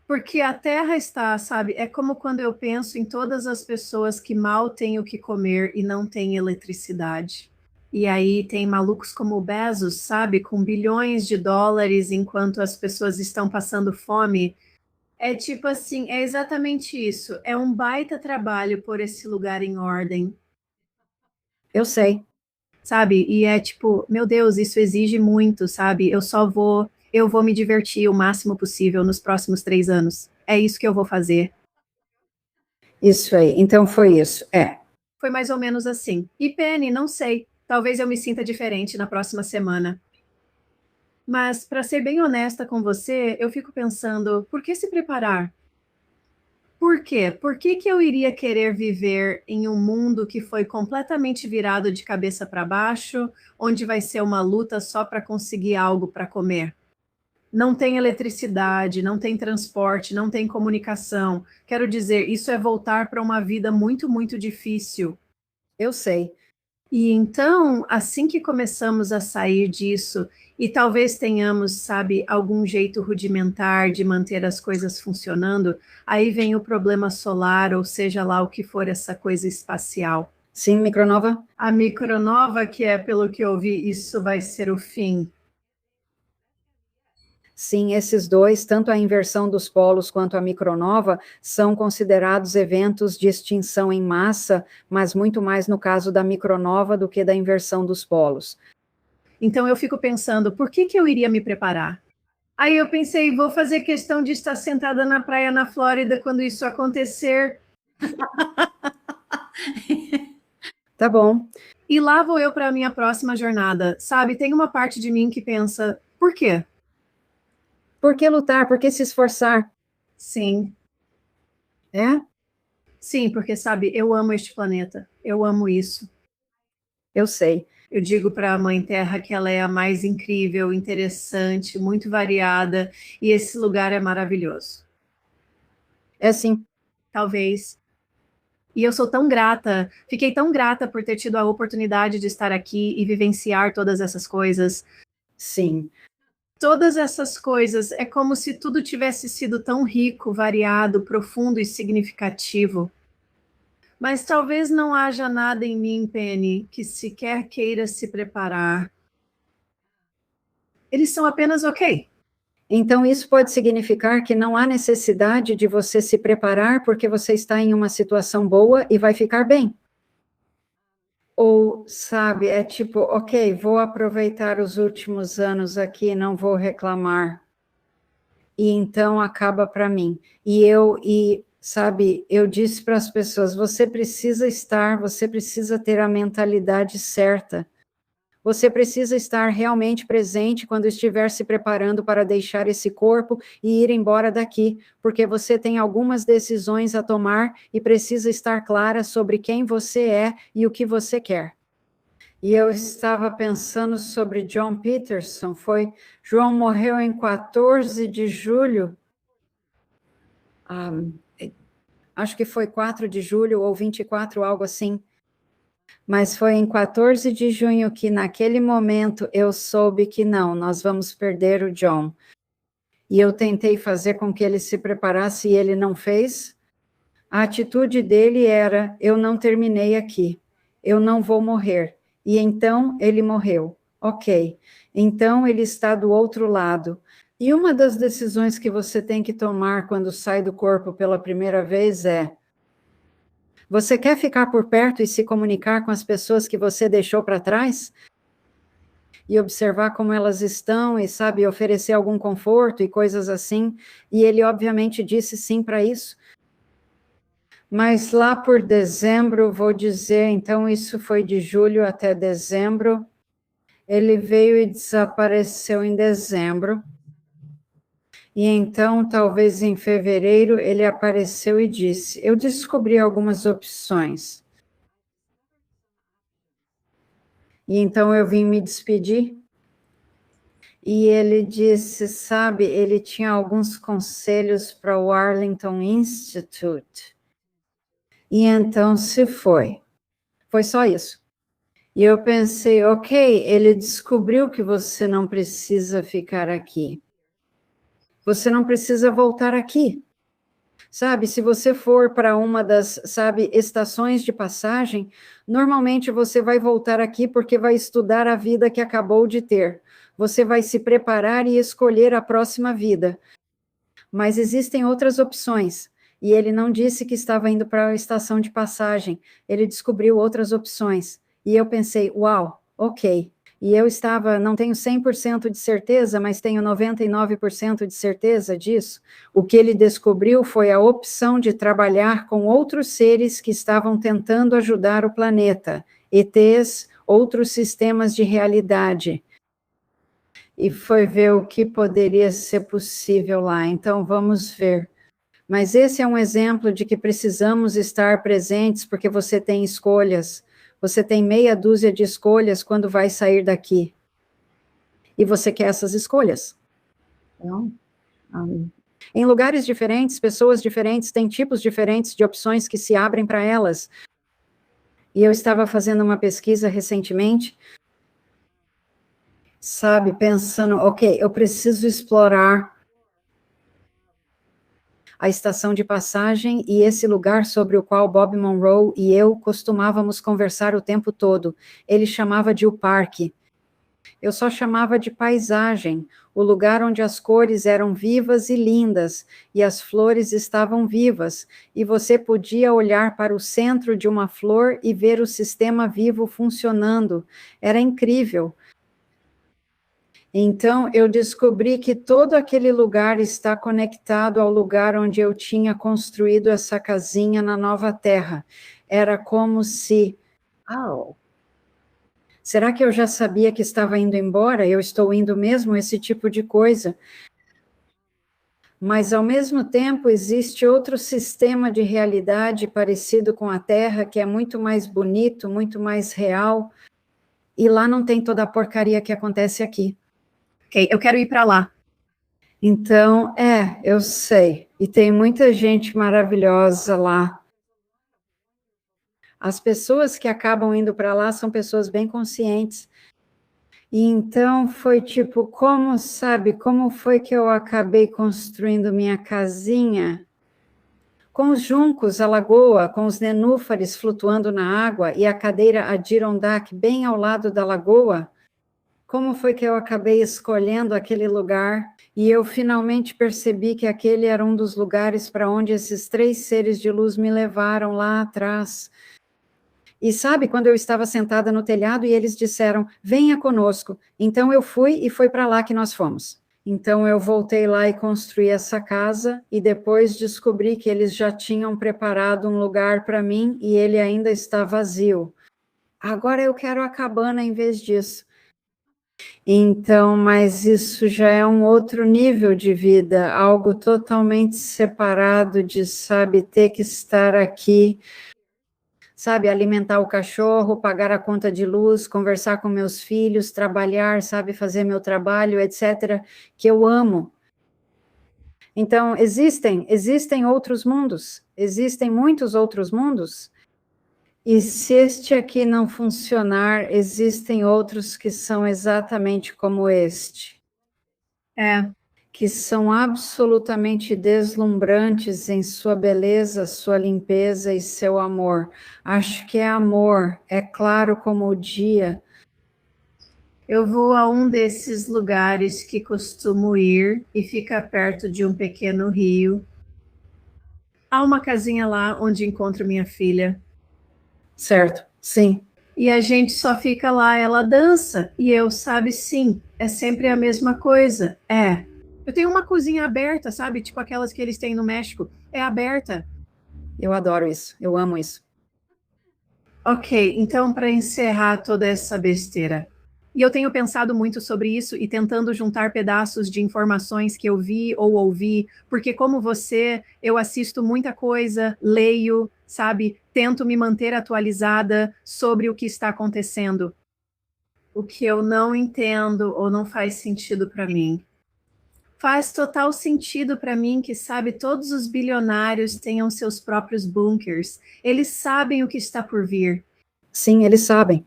B: Porque a terra está, sabe? É como quando eu penso em todas as pessoas que mal têm o que comer e não têm eletricidade. E aí tem malucos como o Bezos, sabe? Com bilhões de dólares enquanto as pessoas estão passando fome. É tipo assim, é exatamente isso. É um baita trabalho pôr esse lugar em ordem.
A: Eu sei.
B: Sabe? E é tipo, meu Deus, isso exige muito, sabe? Eu vou me divertir o máximo possível nos próximos 3 anos. É isso que eu vou fazer.
A: Isso aí, então foi isso,
B: Foi mais ou menos assim. E Penny, não sei, talvez eu me sinta diferente na próxima semana. Mas, para ser bem honesta com você, eu fico pensando, por que se preparar? Por quê? Por que que eu iria querer viver em um mundo que foi completamente virado de cabeça para baixo, onde vai ser uma luta só para conseguir algo para comer? Não tem eletricidade, não tem transporte, não tem comunicação. Quero dizer, isso é voltar para uma vida muito, muito difícil.
A: eu sei.
B: E então, assim que começamos a sair disso, e talvez tenhamos, sabe, algum jeito rudimentar de manter as coisas funcionando, aí vem o problema solar, ou seja lá o que for essa coisa espacial.
A: Sim, Micronova?
B: A micronova, que é, pelo que eu vi, isso vai ser o fim.
A: Sim, esses dois, tanto a inversão dos polos quanto a micronova, são considerados eventos de extinção em massa, mas muito mais no caso da micronova do que da inversão dos polos.
B: Então eu fico pensando, por que que eu iria me preparar? Aí eu pensei, vou fazer questão de estar sentada na praia na Flórida quando isso acontecer.
A: Tá bom.
B: E lá vou eu para a minha próxima jornada. Sabe, tem uma parte de mim que pensa, por quê?
A: Por que lutar? Por que se esforçar?
B: Sim,
A: É?
B: sim, porque sabe, eu amo este planeta. Eu amo isso.
A: Eu sei.
B: Eu digo para a Mãe Terra que ela é a mais incrível, interessante, muito variada, e esse lugar é maravilhoso.
A: É sim.
B: Talvez. E eu sou tão grata, fiquei tão grata por ter tido a oportunidade de estar aqui e vivenciar todas essas coisas.
A: Sim.
B: Todas essas coisas, é como se tudo tivesse sido tão rico, variado, profundo e significativo. Mas talvez não haja nada em mim, Penny, que sequer queira se preparar. Eles são apenas ok.
A: Então, isso pode significar que não há necessidade de você se preparar porque você está em uma situação boa e vai ficar bem. Ou, sabe, é tipo, ok, vou aproveitar os últimos anos aqui, não vou reclamar. E então acaba para mim. Sabe, eu disse para as pessoas, você precisa ter a mentalidade certa. Você precisa estar realmente presente quando estiver se preparando para deixar esse corpo e ir embora daqui, porque você tem algumas decisões a tomar e precisa estar clara sobre quem você é e o que você quer. E eu estava pensando sobre John Peterson, João morreu em 14 de julho, acho que foi 4 de julho ou 24, algo assim. Mas foi em 14 de junho que, naquele momento, eu soube que não, nós vamos perder o John. E eu tentei fazer com que ele se preparasse e ele não fez. A atitude dele era: eu não terminei aqui, eu não vou morrer. E então ele morreu. Ok, então ele está do outro lado. E uma das decisões que você tem que tomar quando sai do corpo pela primeira vez é: você quer ficar por perto e se comunicar com as pessoas que você deixou para trás? e observar como elas estão e, sabe, oferecer algum conforto e coisas assim. E ele, obviamente, disse sim para isso. Mas lá por dezembro, vou dizer, então isso foi de julho até dezembro, ele veio e desapareceu em dezembro. E então, talvez em fevereiro, ele apareceu e disse: eu descobri algumas opções. E então eu vim me despedir. E ele disse, sabe, ele tinha alguns conselhos para o Arlington Institute. E então se foi. Foi só isso. E eu pensei, ok, ele descobriu que você não precisa ficar aqui. Você não precisa voltar aqui. Sabe, se você for para uma das, sabe, estações de passagem, normalmente você vai voltar aqui porque vai estudar a vida que acabou de ter. Você vai se preparar e escolher a próxima vida. Mas existem outras opções. E ele não disse que estava indo para a estação de passagem. Ele descobriu outras opções. E eu pensei, uau, ok. E eu estava, não tenho 100% de certeza, mas tenho 99% de certeza disso. O que ele descobriu foi a opção de trabalhar com outros seres que estavam tentando ajudar o planeta, ETs, outros sistemas de realidade. E foi ver o que poderia ser possível lá. Então, vamos ver. Mas esse é um exemplo de que precisamos estar presentes, porque você tem escolhas. Você tem meia dúzia de escolhas quando vai sair daqui. E você quer essas escolhas. Então, em lugares diferentes, pessoas diferentes, têm tipos diferentes de opções que se abrem para elas. E eu estava fazendo uma pesquisa recentemente, sabe, pensando, ok, eu preciso explorar a estação de passagem e esse lugar sobre o qual Bob Monroe e eu costumávamos conversar o tempo todo. Ele chamava de o parque. Eu só chamava de paisagem, o lugar onde as cores eram vivas e lindas, e as flores estavam vivas, e você podia olhar para o centro de uma flor e ver o sistema vivo funcionando. Era incrível. Então, eu descobri que todo aquele lugar está conectado ao lugar onde eu tinha construído essa casinha na Nova Terra. Era como se... Oh, será que eu já sabia que estava indo embora? Eu estou indo mesmo, esse tipo de coisa. Mas, ao mesmo tempo, existe outro sistema de realidade parecido com a Terra, que é muito mais bonito, muito mais real, e lá não tem toda a porcaria que acontece aqui.
B: Ok, eu quero ir para lá.
A: Então, eu sei. E tem muita gente maravilhosa lá. As pessoas que acabam indo para lá são pessoas bem conscientes. E então foi tipo, como foi que eu acabei construindo minha casinha? Com os juncos, a lagoa, com os nenúfares flutuando na água e a cadeira Adirondack bem ao lado da lagoa. Como foi que eu acabei escolhendo aquele lugar? E eu finalmente percebi que aquele era um dos lugares para onde esses 3 seres de luz me levaram lá atrás. E sabe, quando eu estava sentada no telhado e eles disseram, venha conosco. Então eu fui e foi para lá que nós fomos. Então eu voltei lá e construí essa casa e depois descobri que eles já tinham preparado um lugar para mim e ele ainda está vazio. Agora eu quero a cabana em vez disso. Então, mas isso já é um outro nível de vida, algo totalmente separado de, sabe, ter que estar aqui, sabe, alimentar o cachorro, pagar a conta de luz, conversar com meus filhos, trabalhar, sabe, fazer meu trabalho, etc., que eu amo. Então, existem outros mundos, existem muitos outros mundos, e se este aqui não funcionar, existem outros que são exatamente como este. Que são absolutamente deslumbrantes em sua beleza, sua limpeza e seu amor. Acho que é amor, é claro como o dia.
B: Eu vou a um desses lugares que costumo ir e fica perto de um pequeno rio. Há uma casinha lá onde encontro minha filha.
A: Certo, sim.
B: e a gente só fica lá, ela dança, e eu, sabe, sim, é sempre a mesma coisa. Eu tenho uma cozinha aberta, sabe, tipo aquelas que eles têm no México, é aberta.
A: Eu adoro isso, eu amo isso.
B: Ok, então para encerrar toda essa besteira, e eu tenho pensado muito sobre isso e tentando juntar pedaços de informações que eu vi ou ouvi, porque como você, eu assisto muita coisa, leio, sabe, tento me manter atualizada sobre o que está acontecendo. O que eu não entendo ou não faz sentido para mim. Faz total sentido para mim que, sabe, todos os bilionários tenham seus próprios bunkers. Eles sabem o que está por vir.
A: Sim, eles sabem.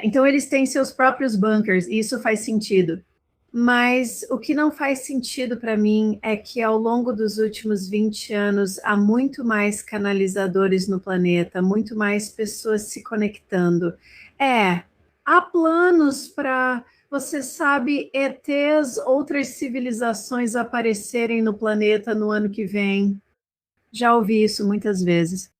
B: Então eles têm seus próprios bunkers, e isso faz sentido. Mas o que não faz sentido para mim é que ao longo dos últimos 20 anos há muito mais canalizadores no planeta, muito mais pessoas se conectando. Há planos para, você sabe, ETs, outras civilizações aparecerem no planeta no ano que vem. Já ouvi isso muitas vezes.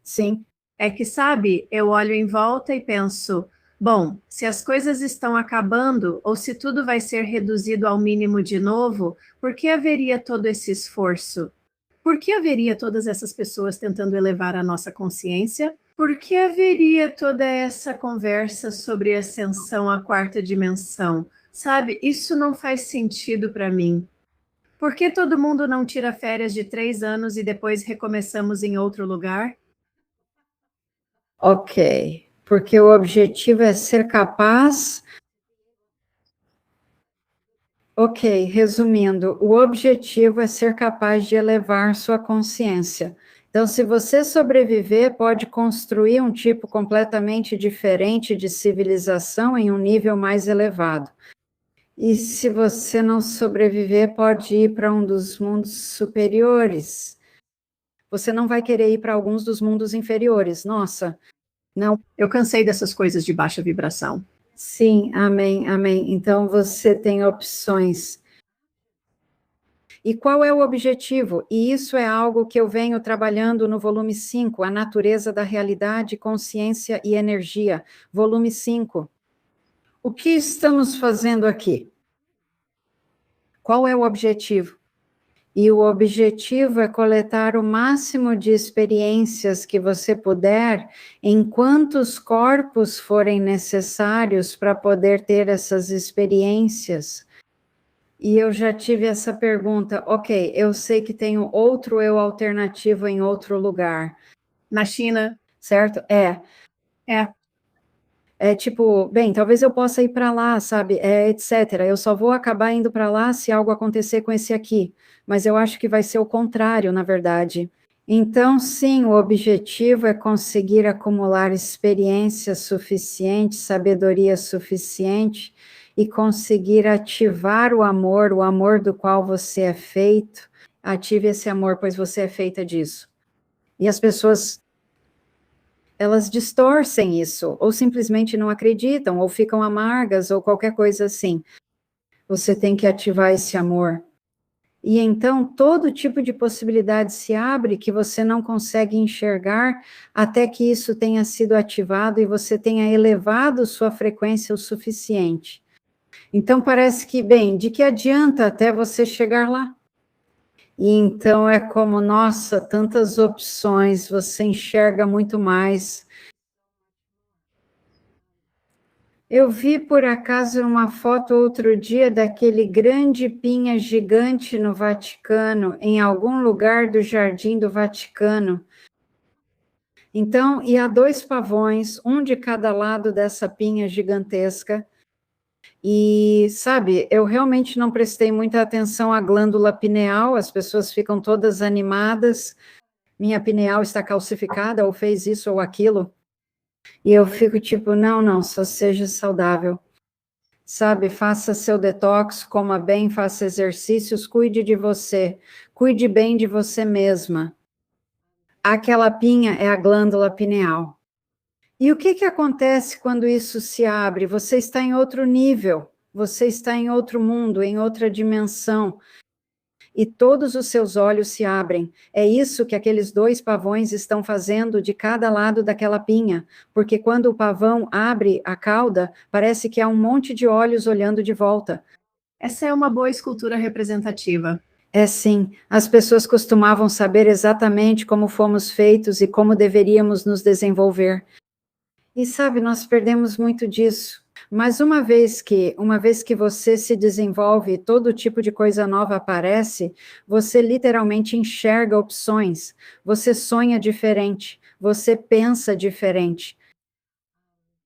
A: Sim.
B: É que, sabe, eu olho em volta e penso, bom, se as coisas estão acabando ou se tudo vai ser reduzido ao mínimo de novo, por que haveria todo esse esforço? Por que haveria todas essas pessoas tentando elevar a nossa consciência? Por que haveria toda essa conversa sobre ascensão à quarta dimensão? Sabe, isso não faz sentido para mim. Por que todo mundo não tira férias de 3 anos e depois recomeçamos em outro lugar?
A: Ok, porque o objetivo é ser capaz. Ok, resumindo, o objetivo é ser capaz de elevar sua consciência. Então, se você sobreviver, pode construir um tipo completamente diferente de civilização em um nível mais elevado. E se você não sobreviver, pode ir para um dos mundos superiores. Você não vai querer ir para alguns dos mundos inferiores. Nossa, não.
B: Eu cansei dessas coisas de baixa vibração.
A: Sim, amém, amém. Então você tem opções. E qual é o objetivo? E isso é algo que eu venho trabalhando no volume 5, A Natureza da Realidade, Consciência e Energia, volume 5. O que estamos fazendo aqui? Qual é o objetivo? E o objetivo é coletar o máximo de experiências que você puder, em quantos corpos forem necessários para poder ter essas experiências. E eu já tive essa pergunta, ok, eu sei que tenho outro eu alternativo em outro lugar.
B: Na China.
A: Certo? É tipo, bem, talvez eu possa ir para lá, sabe? Etc. Eu só vou acabar indo para lá se algo acontecer com esse aqui. Mas eu acho que vai ser o contrário, na verdade. Então, sim, o objetivo é conseguir acumular experiência suficiente, sabedoria suficiente e conseguir ativar o amor do qual você é feito. Ative esse amor, pois você é feita disso. E as pessoas, elas distorcem isso, ou simplesmente não acreditam, ou ficam amargas, ou qualquer coisa assim. Você tem que ativar esse amor. E então todo tipo de possibilidade se abre que você não consegue enxergar até que isso tenha sido ativado e você tenha elevado sua frequência o suficiente. Então parece que, bem, de que adianta até você chegar lá? E então é como, nossa, tantas opções, você enxerga muito mais. Eu vi por acaso uma foto outro dia daquele grande pinha gigante no Vaticano, em algum lugar do Jardim do Vaticano. Então, e há 2 pavões, um de cada lado dessa pinha gigantesca. E, sabe, eu realmente não prestei muita atenção à glândula pineal, as pessoas ficam todas animadas, minha pineal está calcificada, ou fez isso ou aquilo. E eu fico tipo, não, só seja saudável. Sabe, faça seu detox, coma bem, faça exercícios, cuide de você, cuide bem de você mesma. Aquela pinha é a glândula pineal. E o que acontece quando isso se abre? Você está em outro nível, você está em outro mundo, em outra dimensão. e todos os seus olhos se abrem. É isso que aqueles 2 pavões estão fazendo de cada lado daquela pinha, porque quando o pavão abre a cauda, parece que há um monte de olhos olhando de volta.
B: Essa é uma boa escultura representativa.
A: É sim, as pessoas costumavam saber exatamente como fomos feitos e como deveríamos nos desenvolver. E sabe, nós perdemos muito disso. Mas uma vez que você se desenvolve e todo tipo de coisa nova aparece, você literalmente enxerga opções, você sonha diferente, você pensa diferente.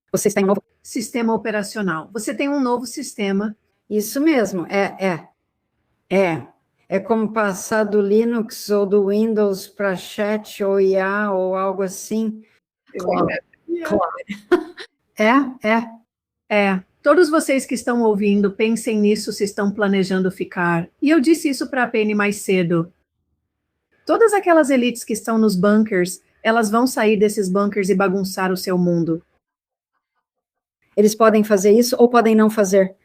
A: Você está em um novo
B: sistema operacional. Você tem um novo sistema.
A: Isso mesmo, é como passar do Linux ou do Windows para chat ou IA ou algo assim.
B: Todos vocês que estão ouvindo, pensem nisso se estão planejando ficar. E eu disse isso para a Penny mais cedo. Todas aquelas elites que estão nos bunkers, elas vão sair desses bunkers e bagunçar o seu mundo.
A: Eles podem fazer isso ou podem não fazer.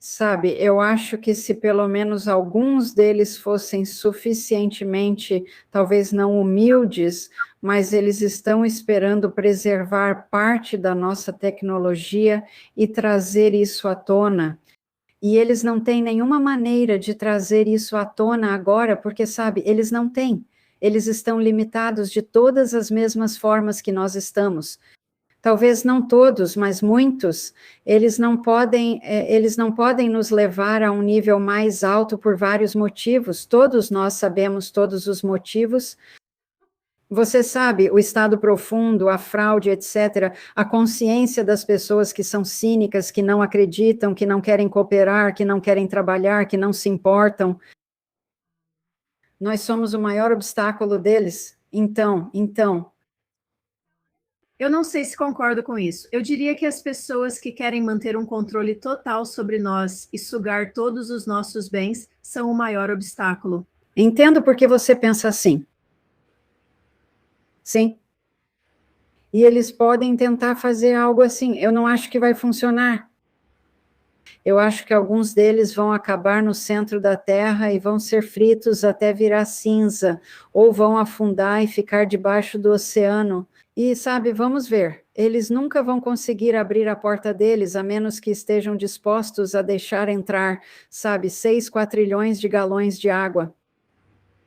A: Sabe, eu acho que se pelo menos alguns deles fossem suficientemente, talvez não humildes, mas eles estão esperando preservar parte da nossa tecnologia e trazer isso à tona. E eles não têm nenhuma maneira de trazer isso à tona agora, porque, sabe, eles não têm. Eles estão limitados de todas as mesmas formas que nós estamos. Talvez não todos, mas muitos, eles não podem nos levar a um nível mais alto por vários motivos. Todos nós sabemos todos os motivos. Você sabe, o estado profundo, a fraude, etc., a consciência das pessoas que são cínicas, que não acreditam, que não querem cooperar, que não querem trabalhar, que não se importam. Nós somos o maior obstáculo deles. Então,
B: eu não sei se concordo com isso. Eu diria que as pessoas que querem manter um controle total sobre nós e sugar todos os nossos bens são o maior obstáculo.
A: Entendo por que você pensa assim. Sim. E eles podem tentar fazer algo assim. Eu não acho que vai funcionar. Eu acho que alguns deles vão acabar no centro da Terra e vão ser fritos até virar cinza, ou vão afundar e ficar debaixo do oceano. E, sabe, vamos ver, eles nunca vão conseguir abrir a porta deles, a menos que estejam dispostos a deixar entrar, sabe, 6 quatrilhões de galões de água.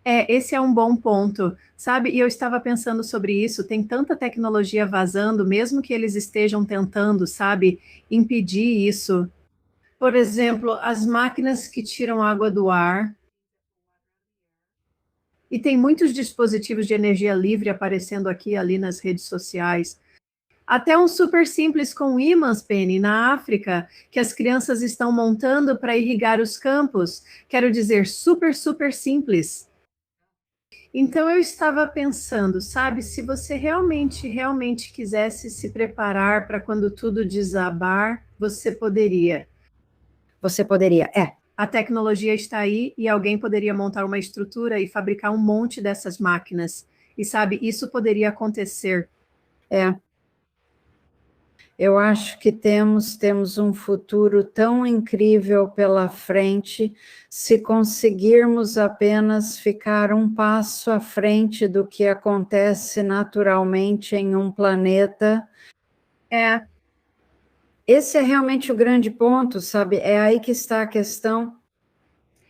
B: Esse é um bom ponto, sabe? E eu estava pensando sobre isso, tem tanta tecnologia vazando, mesmo que eles estejam tentando, sabe, impedir isso. Por exemplo, as máquinas que tiram água do ar. E tem muitos dispositivos de energia livre aparecendo aqui e ali nas redes sociais. Até um super simples com ímãs, Penny, na África, que as crianças estão montando para irrigar os campos. Quero dizer, super, super simples. Então eu estava pensando, sabe, se você realmente quisesse se preparar para quando tudo desabar, você poderia.
A: Você poderia,
B: A tecnologia está aí e alguém poderia montar uma estrutura e fabricar um monte dessas máquinas. E sabe, isso poderia acontecer.
A: Eu acho que temos um futuro tão incrível pela frente, se conseguirmos apenas ficar um passo à frente do que acontece naturalmente em um planeta. Esse é realmente o grande ponto, sabe? É aí que está a questão.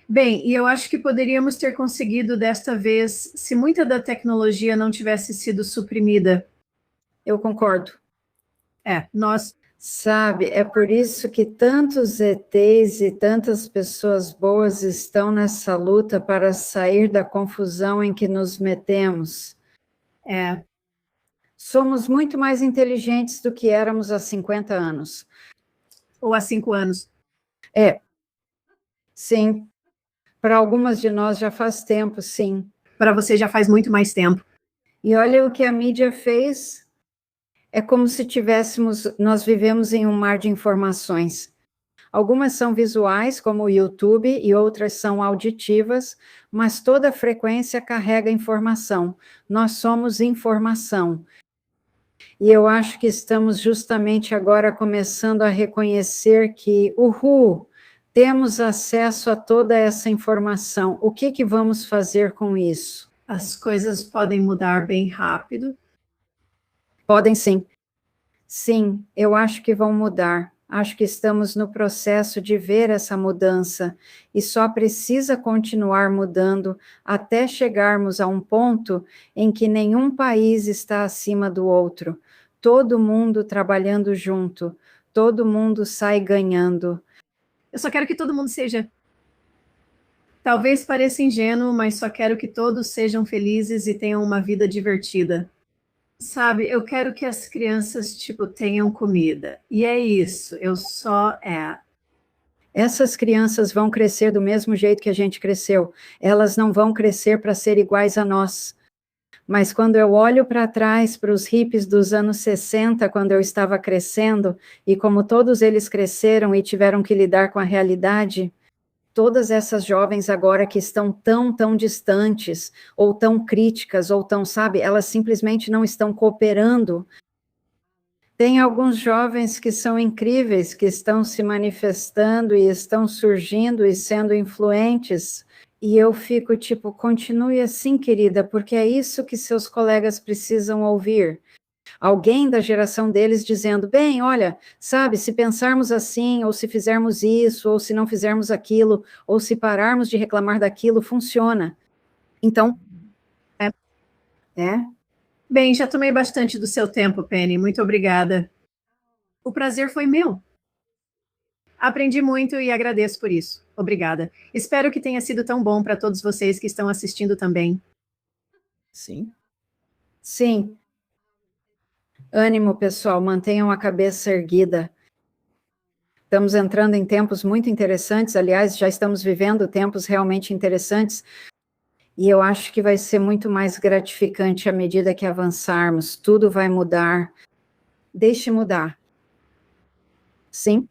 B: Bem, e eu acho que poderíamos ter conseguido desta vez, se muita da tecnologia não tivesse sido suprimida.
A: Eu concordo.
B: Nós...
A: Sabe, é por isso que tantos ETs e tantas pessoas boas estão nessa luta para sair da confusão em que nos metemos. Somos muito mais inteligentes do que éramos há 50 anos.
B: Ou há 5 anos.
A: Sim. Para algumas de nós já faz tempo, sim.
B: Para você já faz muito mais tempo.
A: E olha o que a mídia fez. É como se nós vivemos em um mar de informações. Algumas são visuais, como o YouTube, e outras são auditivas, mas toda frequência carrega informação. Nós somos informação. E eu acho que estamos justamente agora começando a reconhecer que, Temos acesso a toda essa informação. O que vamos fazer com isso?
B: As coisas podem mudar bem rápido.
A: Podem sim. Sim, eu acho que vão mudar. Acho que estamos no processo de ver essa mudança e só precisa continuar mudando até chegarmos a um ponto em que nenhum país está acima do outro. Todo mundo trabalhando junto, todo mundo sai ganhando.
B: Eu só quero que todo mundo seja. Talvez pareça ingênuo, mas só quero que todos sejam felizes e tenham uma vida divertida. Sabe, eu quero que as crianças, tipo, tenham comida. E é isso,
A: Essas crianças vão crescer do mesmo jeito que a gente cresceu. Elas não vão crescer para ser iguais a nós. Mas quando eu olho para trás, para os hippies dos anos 60, quando eu estava crescendo, e como todos eles cresceram e tiveram que lidar com a realidade, todas essas jovens agora que estão tão distantes, ou tão críticas, ou tão, sabe, elas simplesmente não estão cooperando. Tem alguns jovens que são incríveis, que estão se manifestando e estão surgindo e sendo influentes, e eu fico tipo, continue assim, querida, porque é isso que seus colegas precisam ouvir. Alguém da geração deles dizendo, bem, olha, sabe, se pensarmos assim, ou se fizermos isso, ou se não fizermos aquilo, ou se pararmos de reclamar daquilo, funciona. Então,
B: Bem, já tomei bastante do seu tempo, Penny. Muito obrigada. O prazer foi meu. Aprendi muito e agradeço por isso. Obrigada. Espero que tenha sido tão bom para todos vocês que estão assistindo também.
A: Sim. Sim. Ânimo, pessoal, mantenham a cabeça erguida. Estamos entrando em tempos muito interessantes, aliás, já estamos vivendo tempos realmente interessantes, e eu acho que vai ser muito mais gratificante à medida que avançarmos, tudo vai mudar. Deixe mudar. Sim?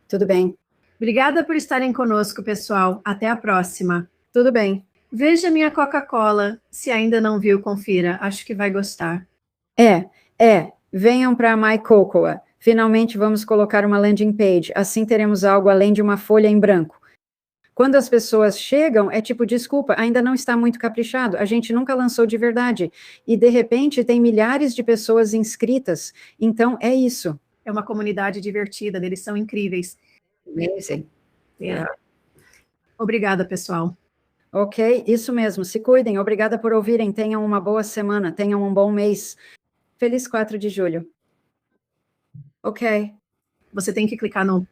A: Tudo bem.
B: Obrigada por estarem conosco, pessoal. Até a próxima.
A: Tudo bem.
B: Veja minha Coca-Cola. Se ainda não viu, confira. Acho que vai gostar.
A: Venham para a MyCocoa. Finalmente vamos colocar uma landing page. Assim teremos algo além de uma folha em branco. Quando as pessoas chegam, é tipo, desculpa, ainda não está muito caprichado, a gente nunca lançou de verdade. E, de repente, tem milhares de pessoas inscritas. Então, é isso.
B: É uma comunidade divertida, eles são incríveis.
A: Amazing.
B: Yeah. Obrigada, pessoal.
A: Ok, isso mesmo. Se cuidem. Obrigada por ouvirem. Tenham uma boa semana. Tenham um bom mês. Feliz 4 de julho. Ok.
B: Você tem que clicar no